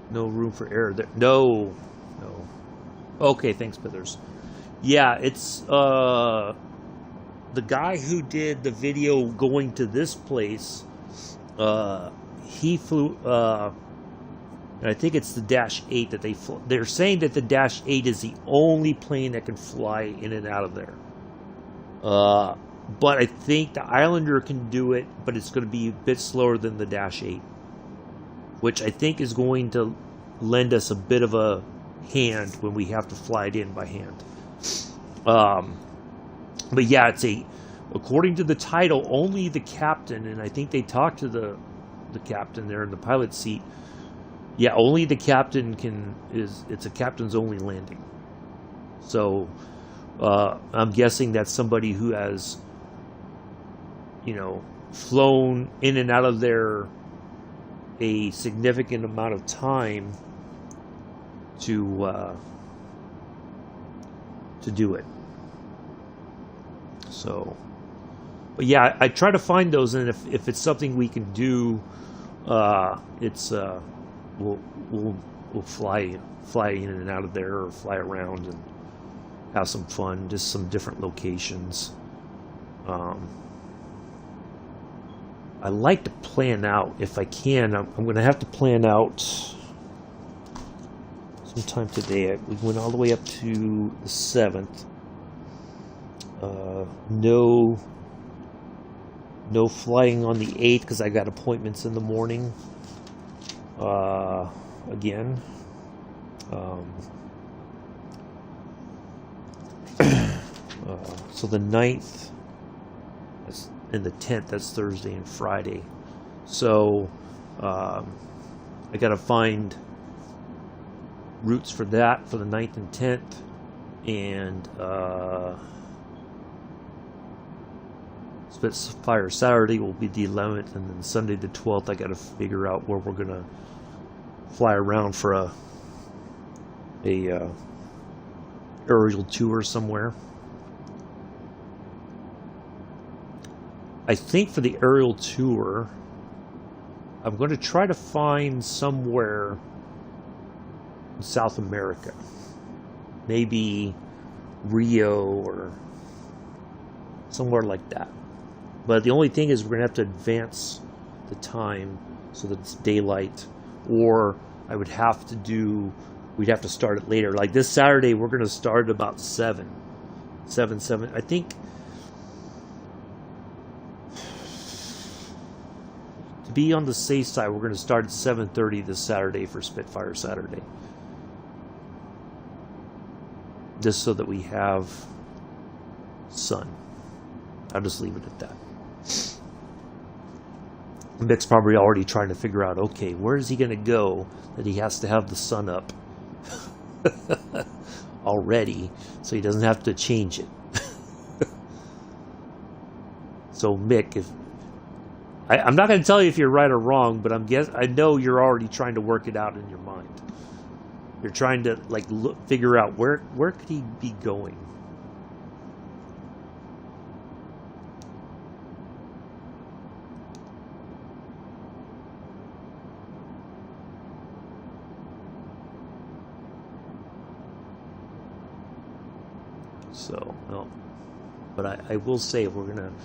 No room for error there. No. Okay, thanks, Pithers. Yeah, it's the guy who did the video going to this place. He flew, and I think it's the Dash 8 that they flew. They're saying that the Dash 8 is the only plane that can fly in and out of there. But I think the Islander can do it, but it's going to be a bit slower than the Dash 8. Which I think is going to lend us a bit of a hand when we have to fly it in by hand. But yeah, according to the title, only the captain, and I think they talked to the captain there in the pilot seat. Yeah, only the captain it's a captain's only landing. So I'm guessing that's somebody who has, flown in and out of there a significant amount of time to do it. So, but yeah, I try to find those, and if it's something we can do, we'll fly in and out of there, or fly around and have some fun, just some different locations. I like to plan out, if I can. I'm going to have to plan out sometime today. We went all the way up to the 7th. No flying on the 8th because I got appointments in the morning. Again. So the 9th and the 10th, that's Thursday and Friday. So I got to find routes for that for the 9th and 10th, and Spitfire Saturday will be the 11th, and then Sunday the 12th I got to figure out where we're gonna fly around for a aerial tour somewhere. I think for the aerial tour, I'm going to try to find somewhere in South America. Maybe Rio or somewhere like that. But the only thing is we're going to have to advance the time so that it's daylight. Or we'd have to start it later. Like this Saturday, we're going to start at about 7. I think... be on the safe side, we're going to start at 7:30 this Saturday for Spitfire Saturday. Just so that we have sun. I'll just leave it at that. Mick's probably already trying to figure out, okay, where is he going to go that he has to have the sun up already so he doesn't have to change it. So Mick, I'm not going to tell you if you're right or wrong, but I know you're already trying to work it out in your mind. You're trying to figure out where could he be going. So, no. But I will say we'll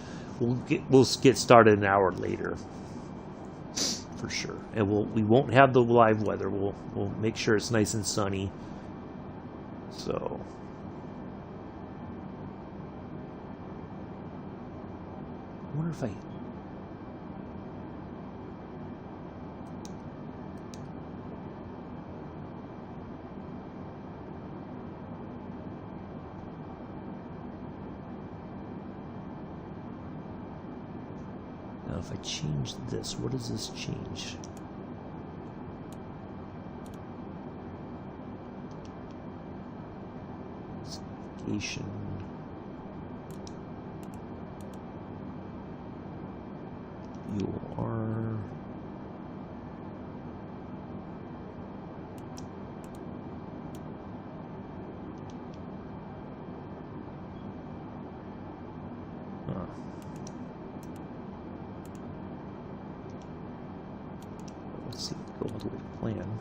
get started an hour later for sure, and we won't have the live weather. We'll make sure it's nice and sunny. So. I wonder if now if I change this, what does this change? Station. You are let's see, go all the way to plan.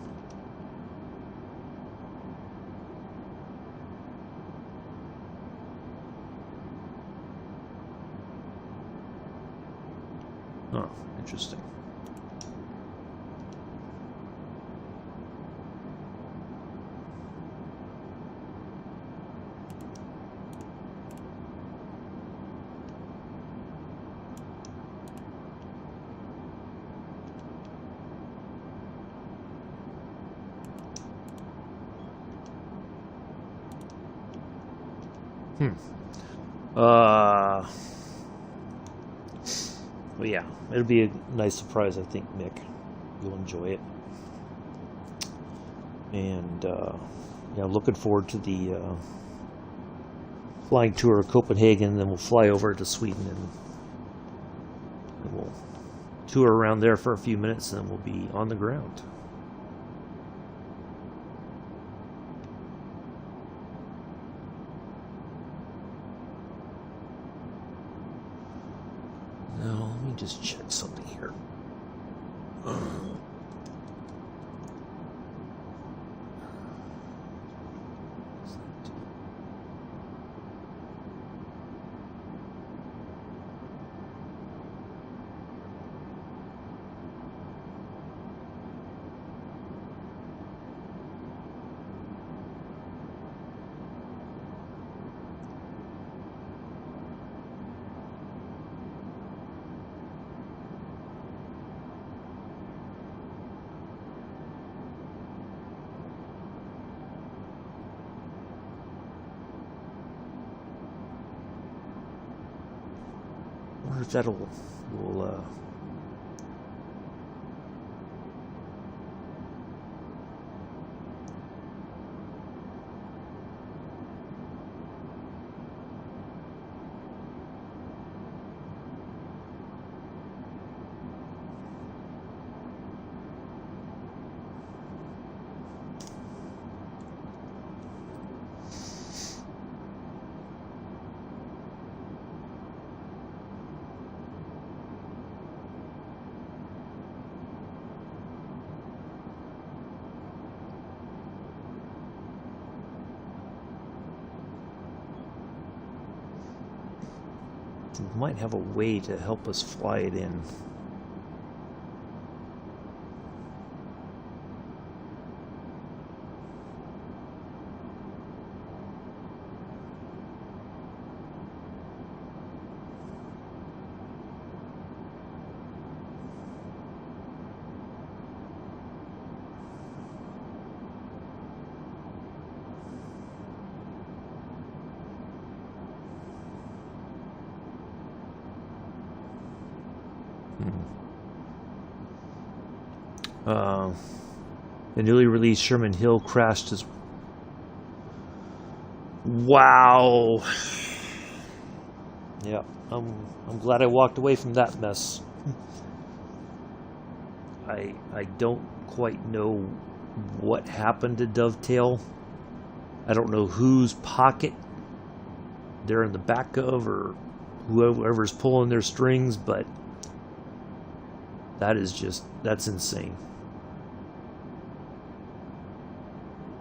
Oh, interesting. Well, yeah, it'll be a nice surprise, I think, Mick. You'll enjoy it. And, yeah, looking forward to the flying tour of Copenhagen, then we'll fly over to Sweden and we'll tour around there for a few minutes, and then we'll be on the ground. Now, let me just check something here. I wonder if that'll will we might have a way to help us fly it in. The newly released Sherman Hill crashed his... Wow. Yeah, I'm glad I walked away from that mess. I don't quite know what happened to Dovetail. I don't know whose pocket they're in the back of, or whoever's pulling their strings, but that's insane.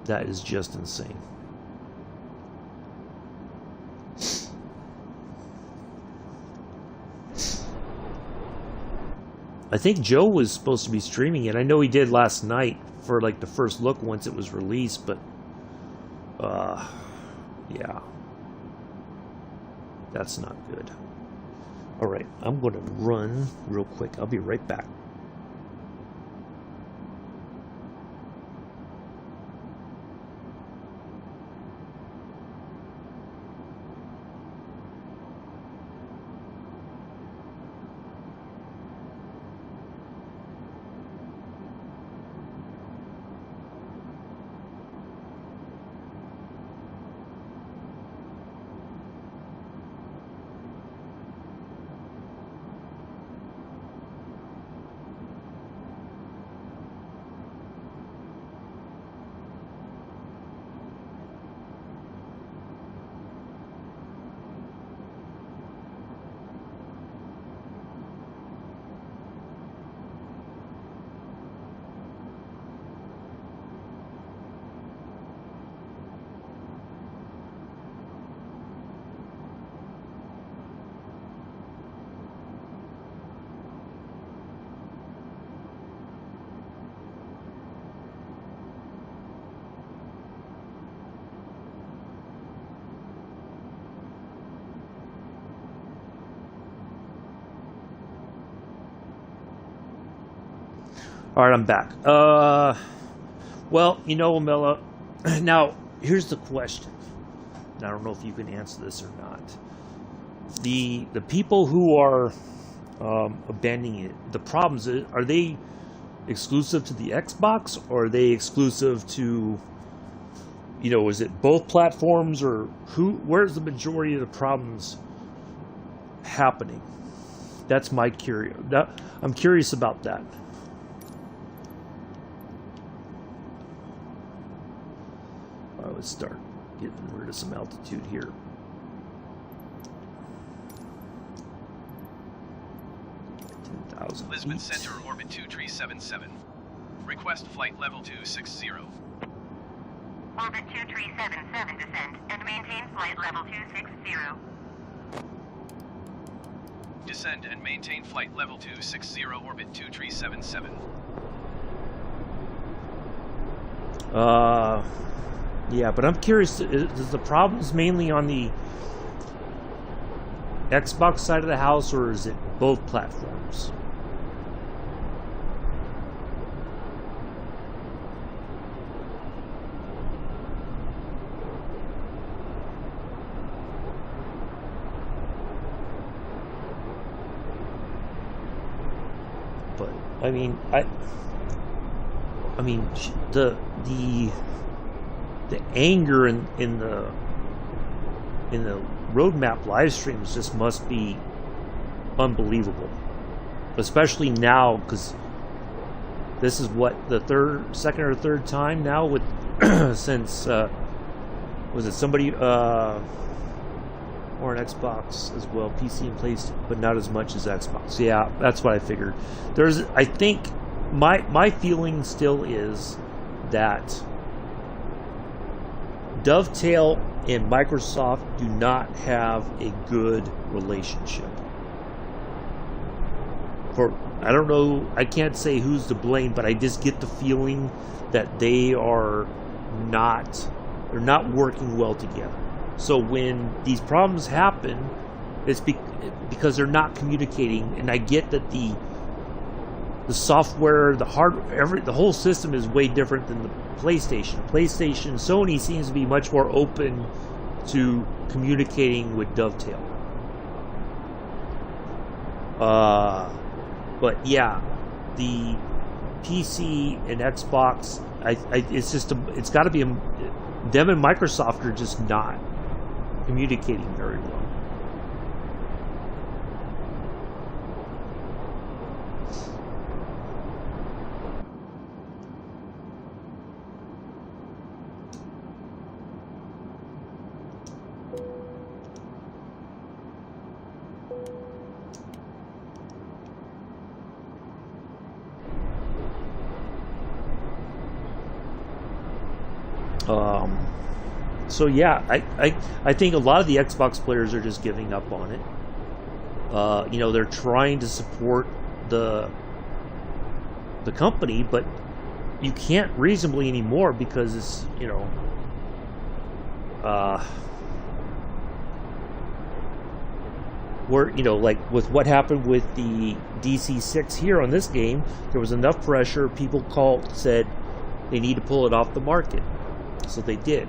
That is just insane. I think Joe was supposed to be streaming it. I know he did last night for like the first look once it was released, but yeah, that's not good. All right, I'm going to run real quick. I'll be right back. All right, I'm back. Well, you know, Mela, now here's the question. I don't know if you can answer this or not. The people who are abandoning it, the problems, are they exclusive to the Xbox, or are they exclusive to, you know, is it both platforms, or where's the majority of the problems happening? That's my I'm curious about that. Let's start getting rid of some altitude here. Lisbon Center, orbit 2377. Request flight level 260. Orbit 2377 descend and maintain flight level 260. Descend and maintain flight level 260, orbit 2377. Yeah, but I'm curious, is the problems mainly on the Xbox side of the house, or is it both platforms? But I mean, the anger in the roadmap live streams just must be unbelievable, especially now, because this is what the second or third time now with since was it somebody or an Xbox as well, PC and PlayStation, but not as much as Xbox. Yeah, that's what I figured. I think my feeling still is that Dovetail and Microsoft do not have a good relationship. I don't know, I can't say who's to blame, but I just get the feeling that they're not working well together. So when these problems happen, it's because they're not communicating, and I get that the software, the hardware, the whole system is way different than the PlayStation. Sony seems to be much more open to communicating with Dovetail. But yeah, the PC and Xbox, it's got to be them and Microsoft are just not communicating very well. So yeah, I think a lot of the Xbox players are just giving up on it. You know, they're trying to support the the company, but you can't reasonably anymore because it's, you know, where, you know, like with what happened with the DC-6 here on this game, there was enough pressure. People said they need to pull it off the market, so they did.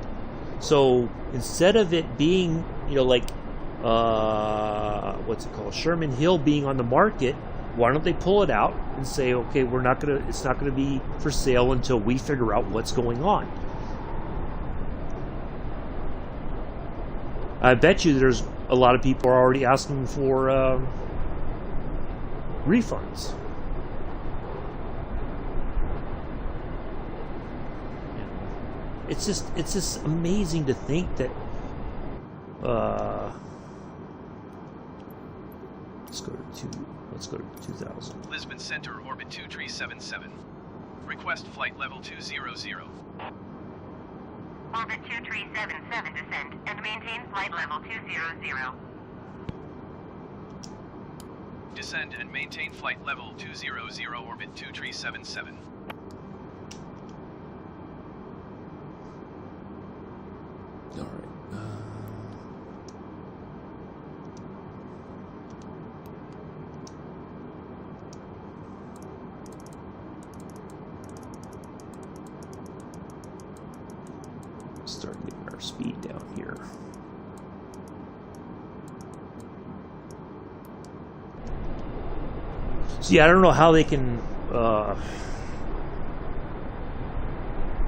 So instead of it being, you know, like what's it called, Sherman Hill being on the market, why don't they pull it out and say, okay, it's not gonna be for sale until we figure out what's going on. I bet you there's a lot of people are already asking for refunds. It's just amazing to think that. Let's go to 2000. Lisbon Center, orbit 2377. Request flight level 200. Orbit 2377 descend and maintain flight level 200. Descend and maintain flight level 200, orbit 2377. All right. Start getting our speed down here. So yeah, I don't know how they can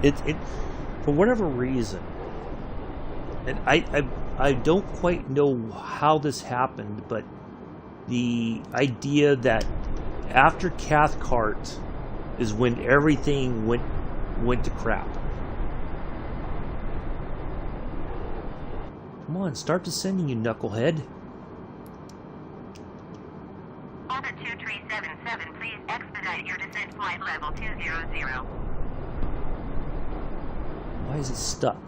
it for whatever reason, and I don't quite know how this happened, but the idea that after Cathcart is when everything went to crap. Come on, start descending, you knucklehead. Orbit 2377, please expedite your descent flight level 200. Why is it stuck?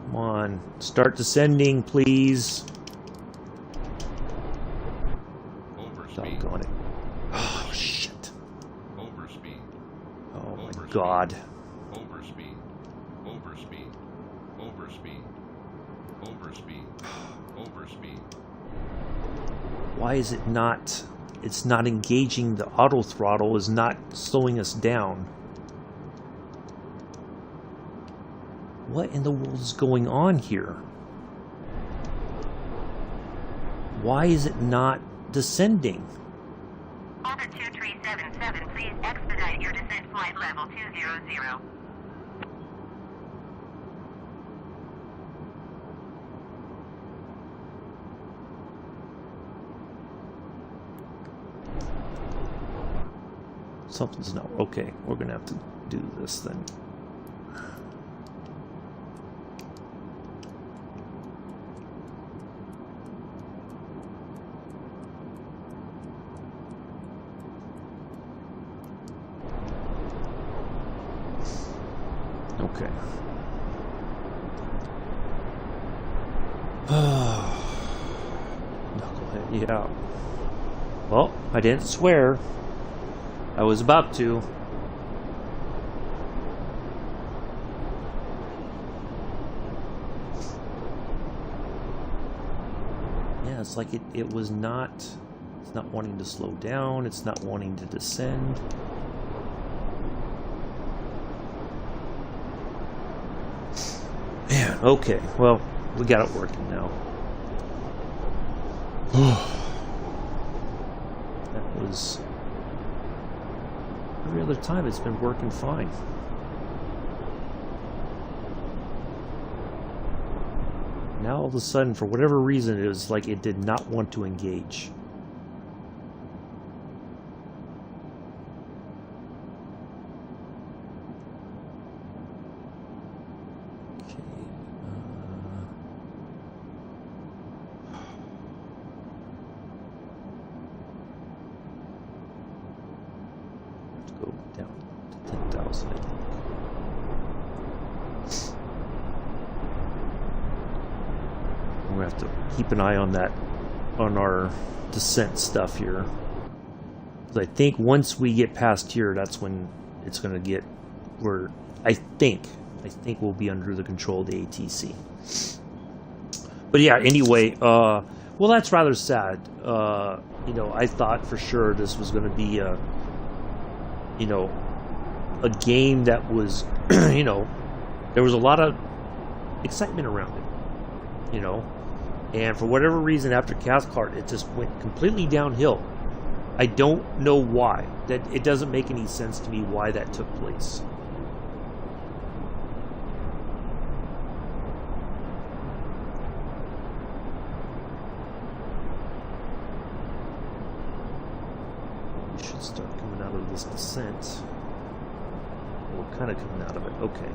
Come on, start descending, please. Overspeed. Doggone it. Oh, shit. Overspeed. Oh, my God. Overspeed. Overspeed. Overspeed. Overspeed. Overspeed. Why is it not... It's not engaging. The auto throttle is not slowing us down. What in the world is going on here? Why is it not descending? Orbit 2377, please expedite your descent flight level 200. Something's not... Okay, we're gonna have to do this then. Okay. Knucklehead, yeah. Well, I didn't swear. I was about to. Yeah, it's like it was not... It's not wanting to slow down. It's not wanting to descend. Man, okay. Well, we got it working now. That was... Every other time it's been working fine. Now all of a sudden, for whatever reason, it was like it did not want to engage. gonna have to keep an eye on that, on our descent stuff here. I think once we get past here, that's when it's gonna get where I think we'll be under the control of the ATC. But yeah, anyway, well, that's rather sad. You know, I thought for sure this was gonna be a, you know, a game that was, you know, there was a lot of excitement around it, you know, and for whatever reason after Cathcart it just went completely downhill. I don't know why. That it doesn't make any sense to me why that took place. We should start coming out of this descent. We're kind of coming out of it. Okay.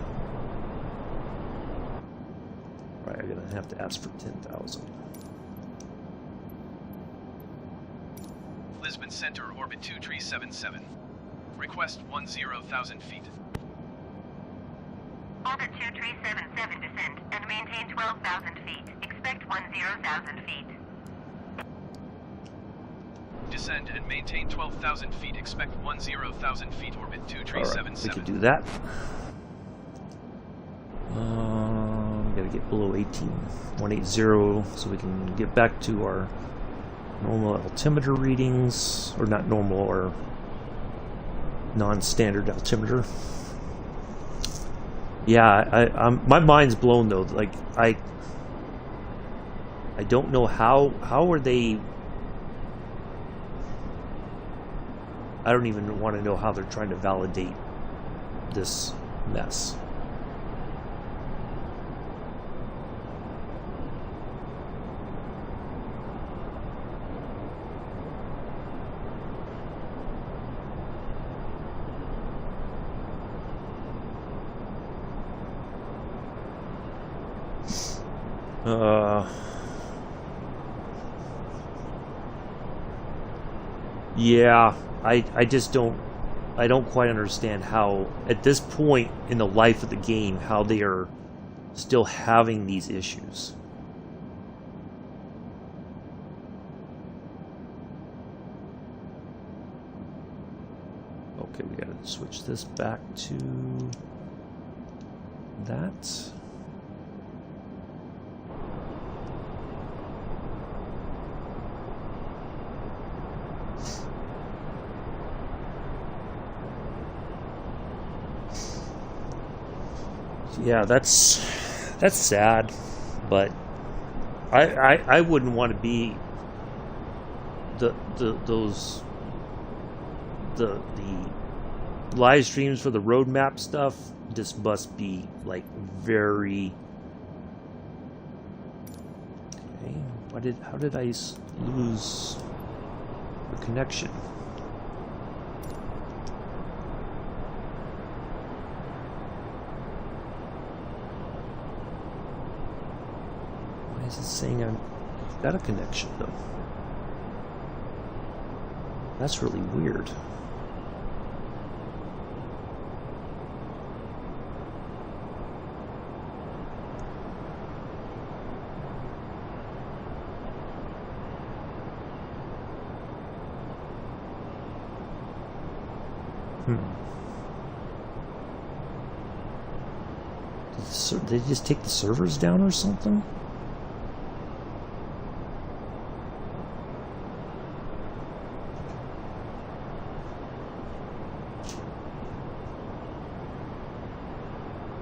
Right, I'm gonna have to ask for 10,000. Lisbon Center, orbit 2377. Request 10,000 feet. Orbit 2377 descend and maintain 12,000 feet. Expect 10,000 feet. Descend and maintain 12,000 feet. Expect 10,000 feet. Orbit 2377. Alright, we could do that. Gotta get below 180 so we can get back to our normal altimeter readings, or not normal, or non-standard altimeter. Yeah, I'm my mind's blown though. Like I don't know how are they. I don't even want to know how they're trying to validate this mess. Yeah, I just don't quite understand how at this point in the life of the game how they are still having these issues. Okay, we gotta switch this back to that. Yeah, that's sad, but I wouldn't want to be the live streams for the roadmap stuff. This must be like very okay. How did I lose the connection? Is it saying I've got a connection though? That's really weird. Did they just take the servers down or something?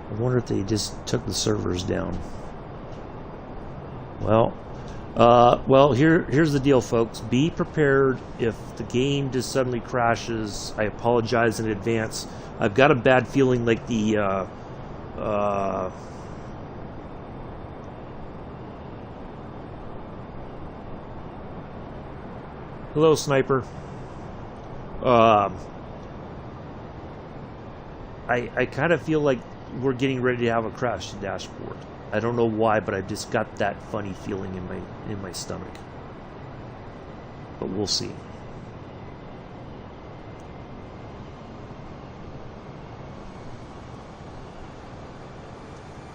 I wonder if they just took the servers down. Well, here's the deal, folks. Be prepared if the game just suddenly crashes. I apologize in advance. I've got a bad feeling like the hello, Sniper. I kind of feel like we're getting ready to have a crash to dashboard. I don't know why, but I've just got that funny feeling in my stomach. But we'll see.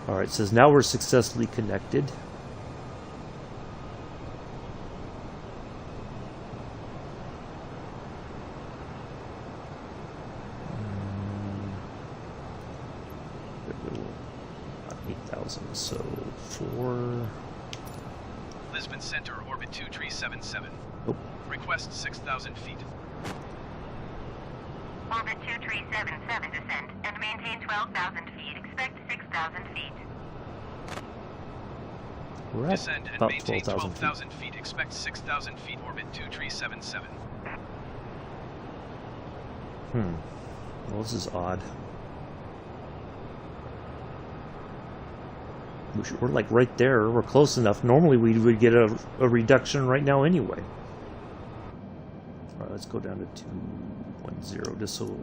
Alright, it says now we're successfully connected. 6,000. So 4. Lisbon Center, orbit 2377. Oh, Request 6,000 feet. Orbit 2377 descend and maintain 12,000 feet. Expect 6,000 feet. we're at Descend and about maintain 12,000 feet. 12,000 feet. Expect 6,000 feet. Orbit 2377. Well, this is odd. We're like right there. We're close enough. Normally we would get a reduction right now anyway. All right, let's go down to 210 just so that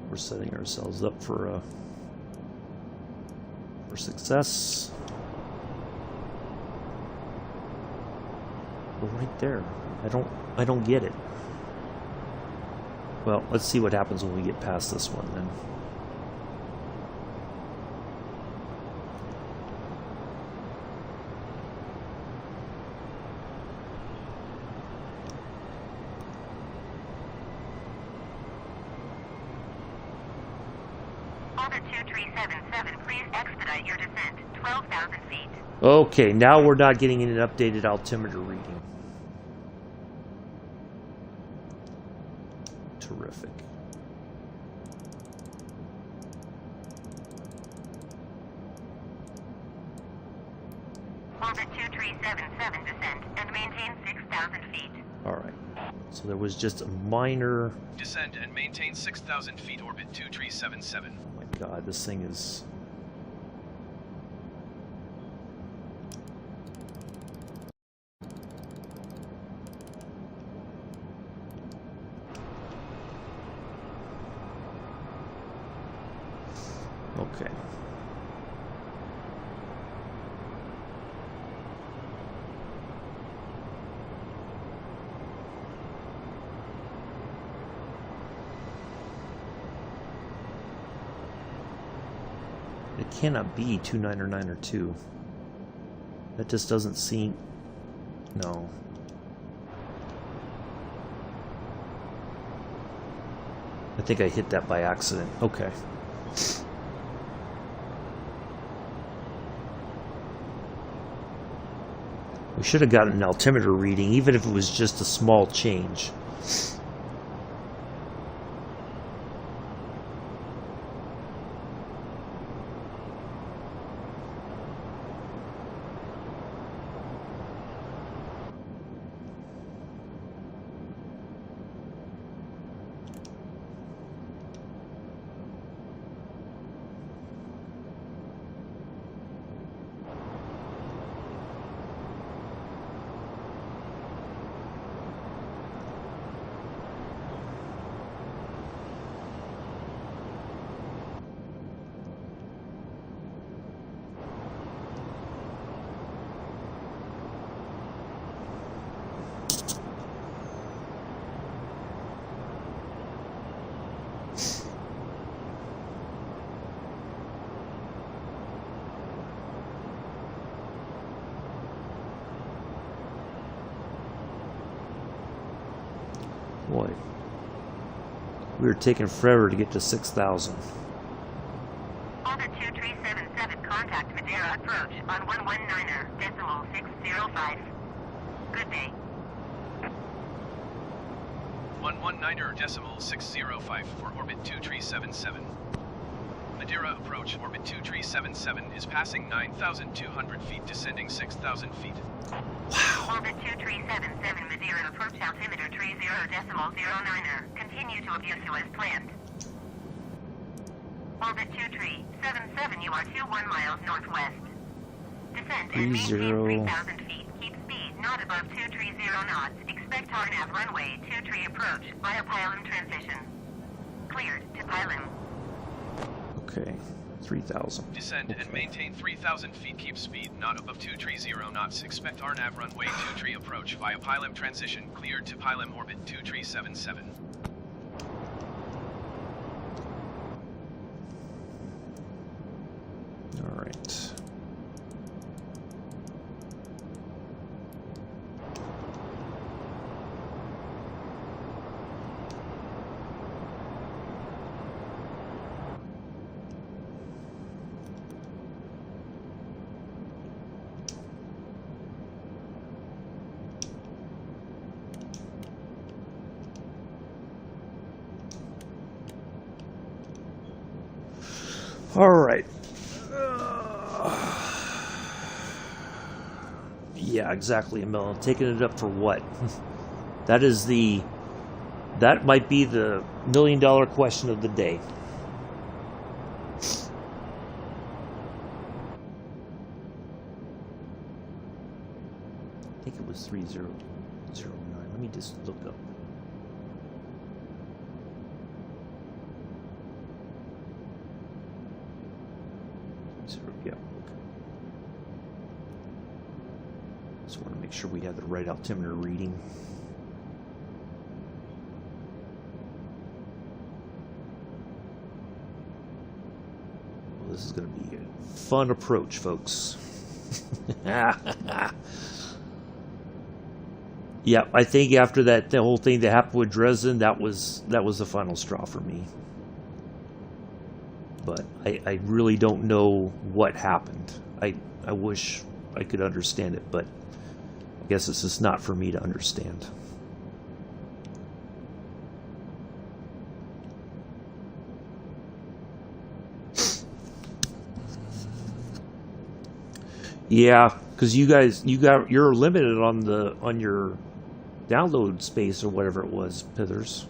we're setting ourselves up for success. We're right there. I don't get it. Well, let's see what happens when we get past this one then. Orbit 2377, please expedite your descent. 12,000 feet. Okay, now we're not getting an updated altimeter reading. Terrific. Orbit 2377 descend and maintain 6,000 feet. All right. So there was just a minor. Descend and maintain 6,000 feet. Orbit 2377. Oh my God, this thing is. Okay. It cannot be 29 or 9 or 2. That just doesn't seem. No. I think I hit that by accident. Okay. We should have gotten an altimeter reading, even if it was just a small change. Boy, we were taking forever to get to 6,000. Orbit 2377, contact Madeira approach on 119.605. Good day. 119.605 for orbit 2377. Madeira approach, orbit 2377 is passing 9,200 feet, descending 6,000 feet. Wow. Orbit 2377, Madeira approach altimeter 30.09er. Continue to abuse as planned. Orbit 2377, you are 21 miles northwest. Descend and maintain 3,000 feet. Keep speed not above 230 knots. Expect RNAV runway 23 approach via pylon transition. Cleared to pylon. Okay, 3,000. Descend and maintain 3,000 feet. Keep speed not above 230 knots. Expect RNAV runway 23 approach via pylon transition. Cleared to pylon orbit 2377. All right. All right. Yeah, exactly, Emil. Taking it up for what? That might be the $1 million question of the day. I think it was 3009. Let me just look up. Yeah. Just want to make sure we have the right altimeter reading. Well, this is going to be a fun approach, folks. Yeah, I think after the whole thing that happened with Dresden, that was the final straw for me. But I really don't know what happened. I wish I could understand it, but I guess it's just not for me to understand. Yeah, because you're limited on your download space or whatever it was, Pithers,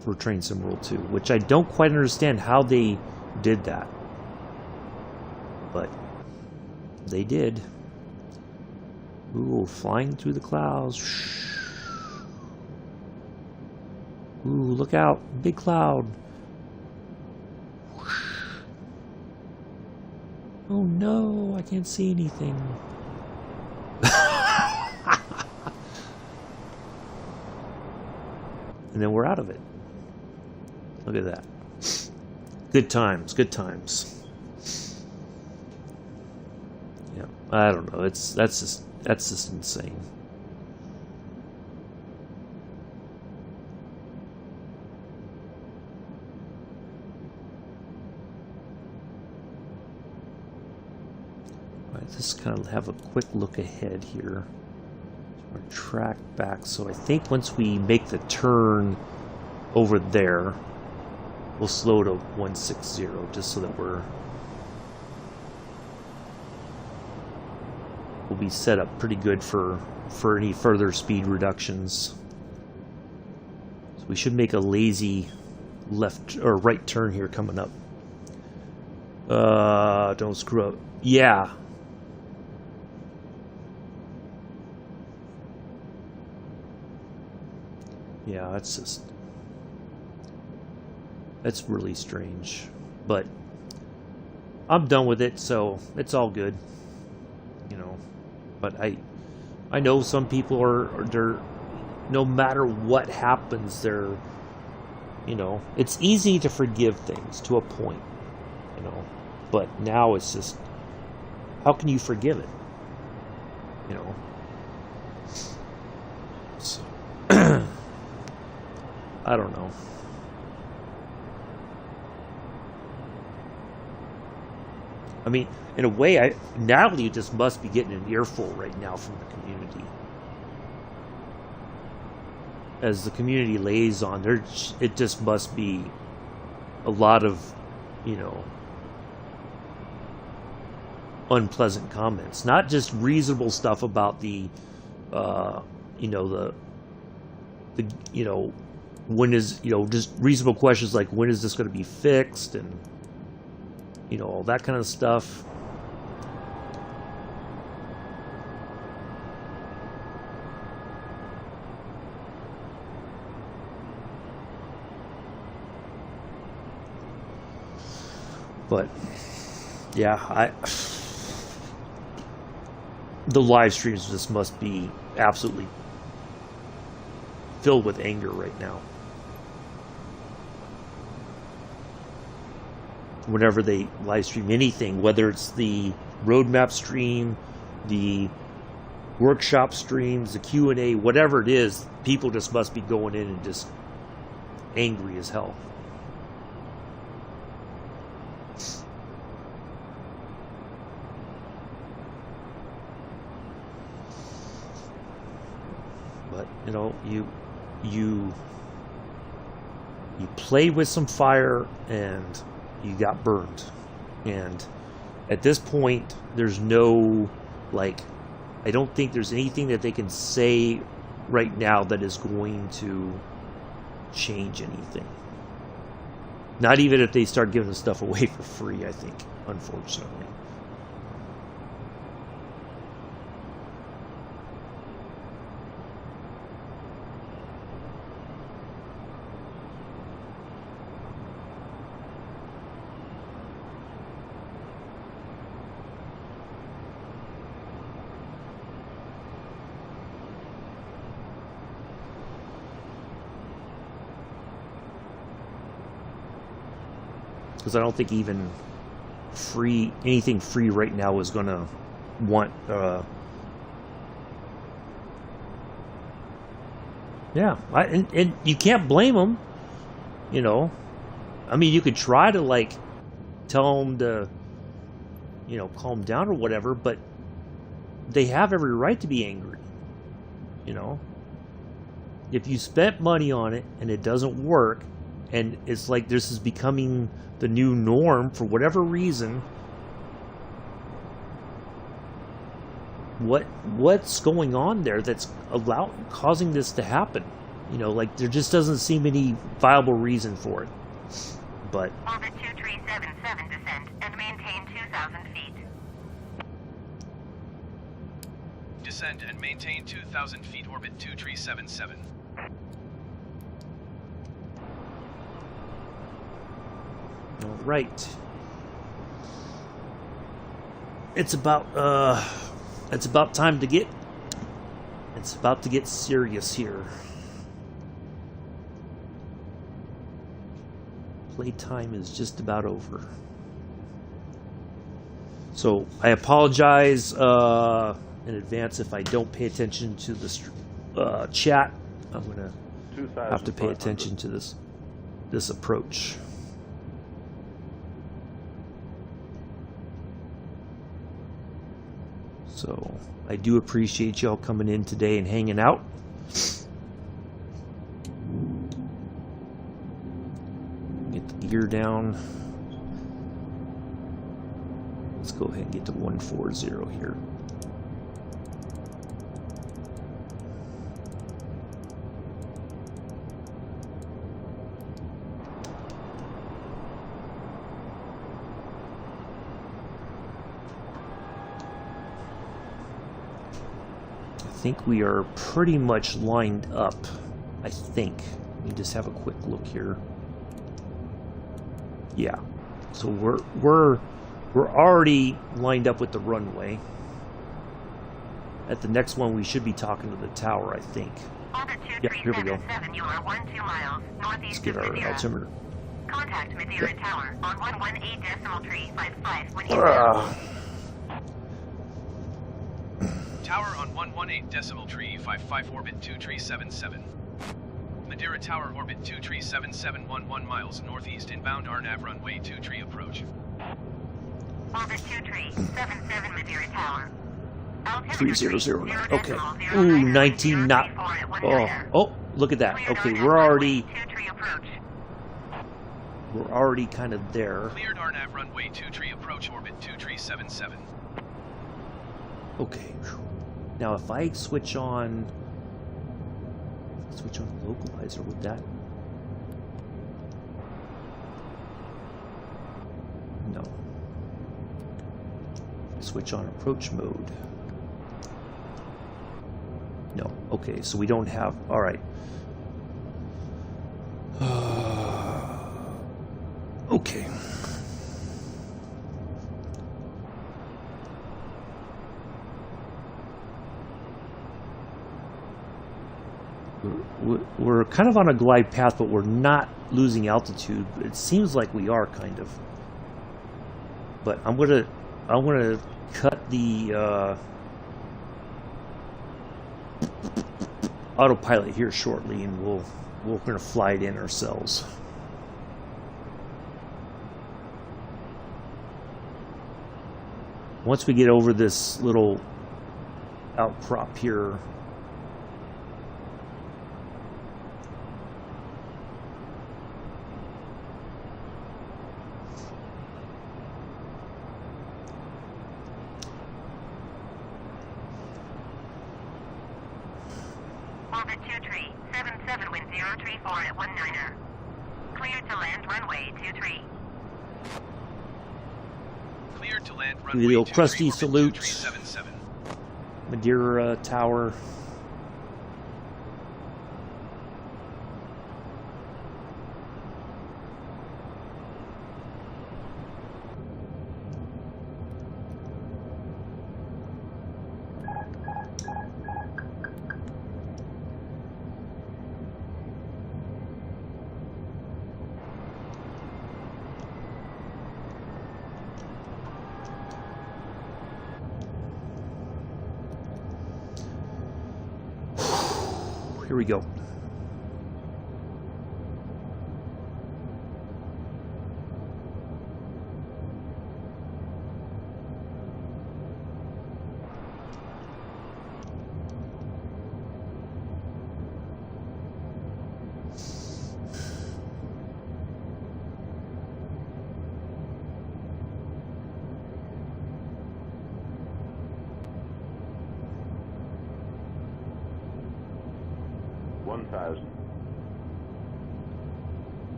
for Train Sim World 2, which I don't quite understand how they did that, but they did. Ooh, flying through the clouds. Ooh, look out, big cloud. Oh no, I can't see anything. And then we're out of it. Look at that. Good times, good times. Yeah, I don't know. That's just insane. Just kind of have a quick look ahead here. We're track back. So I think once we make the turn over there, we'll slow to 160 just so that we'll be set up pretty good for any further speed reductions. So we should make a lazy left or right turn here coming up. Don't screw up. Yeah. Yeah, that's really strange, but I'm done with it, so it's all good, you know. But I know some people they're no matter what happens, they're, you know, it's easy to forgive things to a point, you know, but now it's just, how can you forgive it, you know? So I don't know. I mean, in a way, Natalie just must be getting an earful right now from the community. As the community lays on, it just must be a lot of, you know, unpleasant comments. Not just reasonable stuff about the, you know, the you know, when is, you know, just reasonable questions like when is this going to be fixed, and you know, all that kind of stuff. But yeah, the live streams just must be absolutely filled with anger right now. Whenever they live stream anything, whether it's the roadmap stream, the workshop streams, the Q&A, whatever it is, people just must be going in and just angry as hell. But you know, you You played with some fire and you got burned. And at this point, there's no, like, I don't think there's anything that they can say right now that is going to change anything. Not even if they start giving the stuff away for free, I think, unfortunately. Because I don't think even anything free right now is going to want, yeah, and you can't blame them, you know. I mean, you could try to, like, tell them to, you know, calm down or whatever, but they have every right to be angry, you know. If you spent money on it and it doesn't work, and it's like this is becoming the new norm for whatever reason, what's going on there that's causing this to happen? You know, like, there just doesn't seem any viable reason for it. But Orbit 2377 descend and maintain 2,000 feet. Descend and maintain 2,000 feet, orbit 2377. all right. It's about time to get serious here. Playtime is just about over. So I apologize in advance if I don't pay attention to this chat. I'm gonna have to pay attention to this approach. So I do appreciate y'all coming in today and hanging out. Get the gear down. Let's go ahead and get to 140 here. I think we are pretty much lined up. I think. Let me just have a quick look here. Yeah. So we're already lined up with the runway. At the next one, we should be talking to the tower, I think. Yeah, here we go. You are 12 miles northeast. Let's get our altimeter. Contact Madeira Tower on 118.355 when you Tower on 118.355, orbit 2377. Madeira Tower, orbit 2377, 11 miles northeast, inbound RNAV runway 23 approach. Orbit 2377 Madeira Tower. 3009. Okay. Ooh, 19 knot. Oh, look at that. Okay, we're already kind of there. Cleared RNAV runway 23 approach, orbit 2377. Okay. Now, if I switch on localizer, would that? No. Switch on approach mode. No. Okay, so we don't have. All right. Okay. We're kind of on a glide path, but we're not losing altitude. It seems like we are kind of. But I'm gonna cut the autopilot here shortly, and we're gonna fly it in ourselves. Once we get over this little outcrop here. 17 wind 034 at 19er. Cleared to land runway 23. Cleared to land Do the runway old 23, crusty orbit salute. 2377. Madeira Tower. Here we go.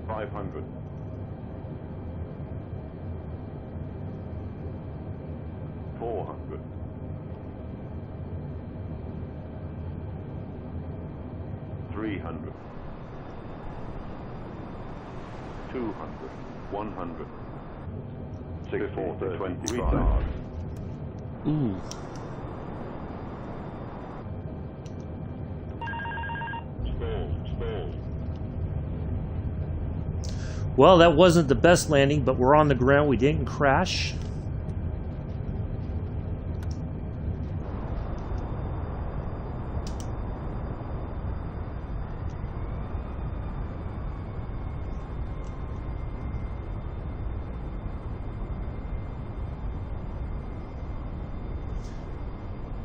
$500. 400. 300. 200. 100. 640. 25. Ooh. Stall. Well, that wasn't the best landing, but we're on the ground. We didn't crash.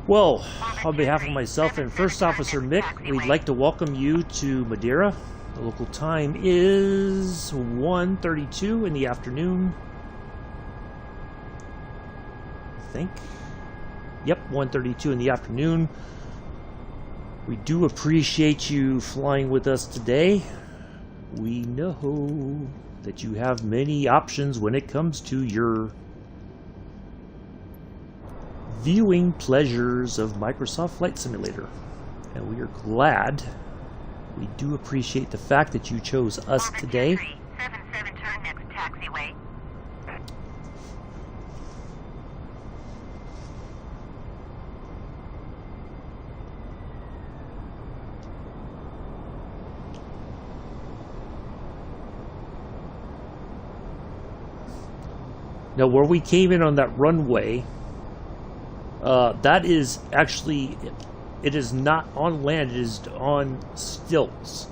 Well, on behalf of myself and First Officer Mick, we'd like to welcome you to Madeira. The local time is 1:32 in the afternoon. I think. Yep, 1:32 in the afternoon. We do appreciate you flying with us today. We know that you have many options when it comes to your viewing pleasures of Microsoft Flight Simulator. And we are glad, we do appreciate the fact that you chose us today. 77 turn next taxiway. Now, where we came in on that runway, that is actually, it is not on land, it is on stilts.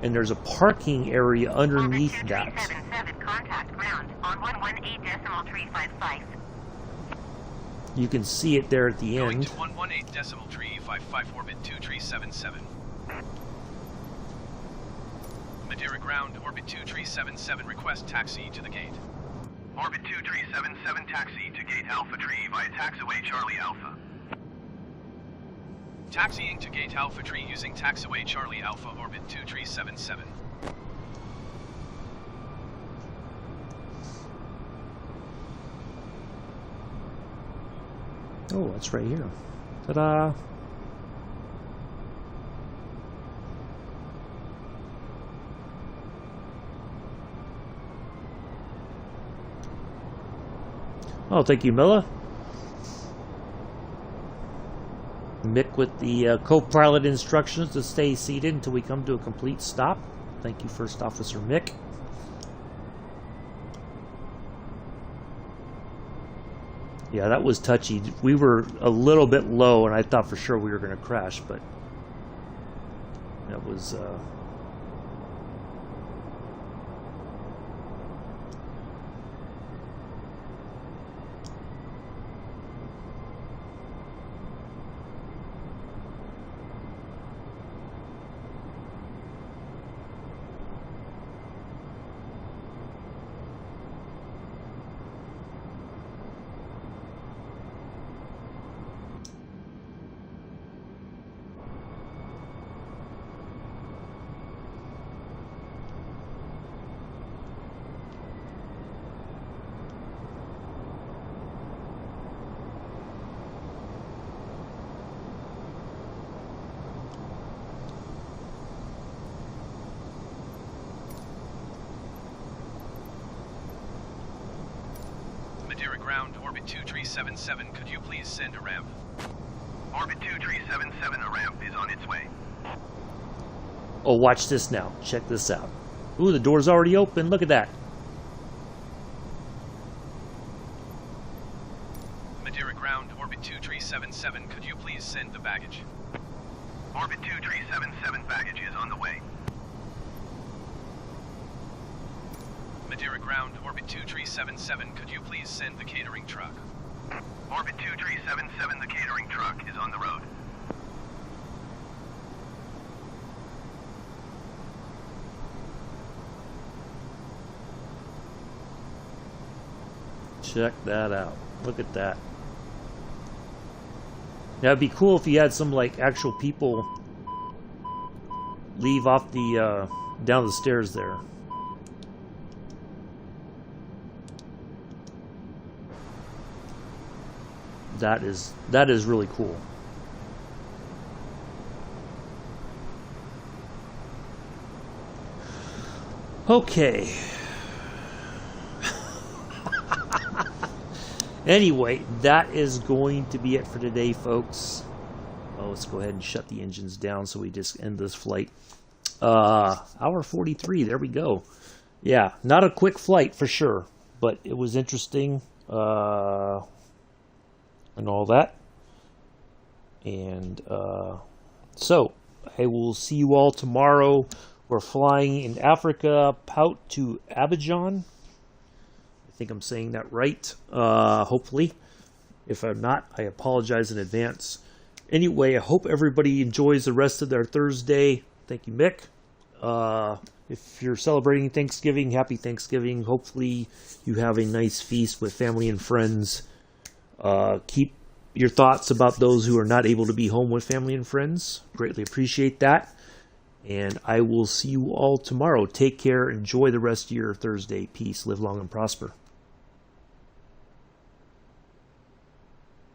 And there's a parking area underneath that. 2377 contact ground on 118.355. You can see it there at the Going end. to 118.355 orbit 2377. Madeira ground, orbit 2377, request taxi to the gate. Orbit 2377, taxi to gate Alpha Tree via taxiway Charlie Alpha. Taxiing to gate Alpha Tree using taxiway Charlie Alpha, orbit 2377. Oh, that's right here. Ta-da! Oh, thank you, Milla. Mick with the co-pilot instructions to stay seated until we come to a complete stop. Thank you, First Officer Mick. Yeah, that was touchy. We were a little bit low, and I thought for sure we were going to crash, but that was... ground, orbit 2377, could you please send a ramp? Orbit 2377, a ramp is on its way. Oh, watch this now. Check this out. Ooh, the door's already open. Look at that. Madeira ground, orbit 2377, could you please send the baggage? Orbit 2377 baggage is on the way. Madeira ground, orbit 2377, could you please send the catering truck? Orbit 2377, the catering truck is on the road. Check that out. Look at that. Now it'd be cool if you had some like actual people leave off the down the stairs there. That is really cool. Okay. Anyway, that is going to be it for today, folks. Oh, let's go ahead and shut the engines down so we just end this flight. Hour 43, there we go. Yeah, not a quick flight for sure, but it was interesting and all that. And so, I will see you all tomorrow. We're flying in Africa, Pout to Abidjan. I think I'm saying that right, hopefully. If I'm not, I apologize in advance. Anyway, I hope everybody enjoys the rest of their Thursday. Thank you, Mick. If you're celebrating Thanksgiving, happy Thanksgiving. Hopefully you have a nice feast with family and friends. Keep your thoughts about those who are not able to be home with family and friends. Greatly appreciate that. And I will see you all tomorrow. Take care. Enjoy the rest of your Thursday. Peace. Live long and prosper.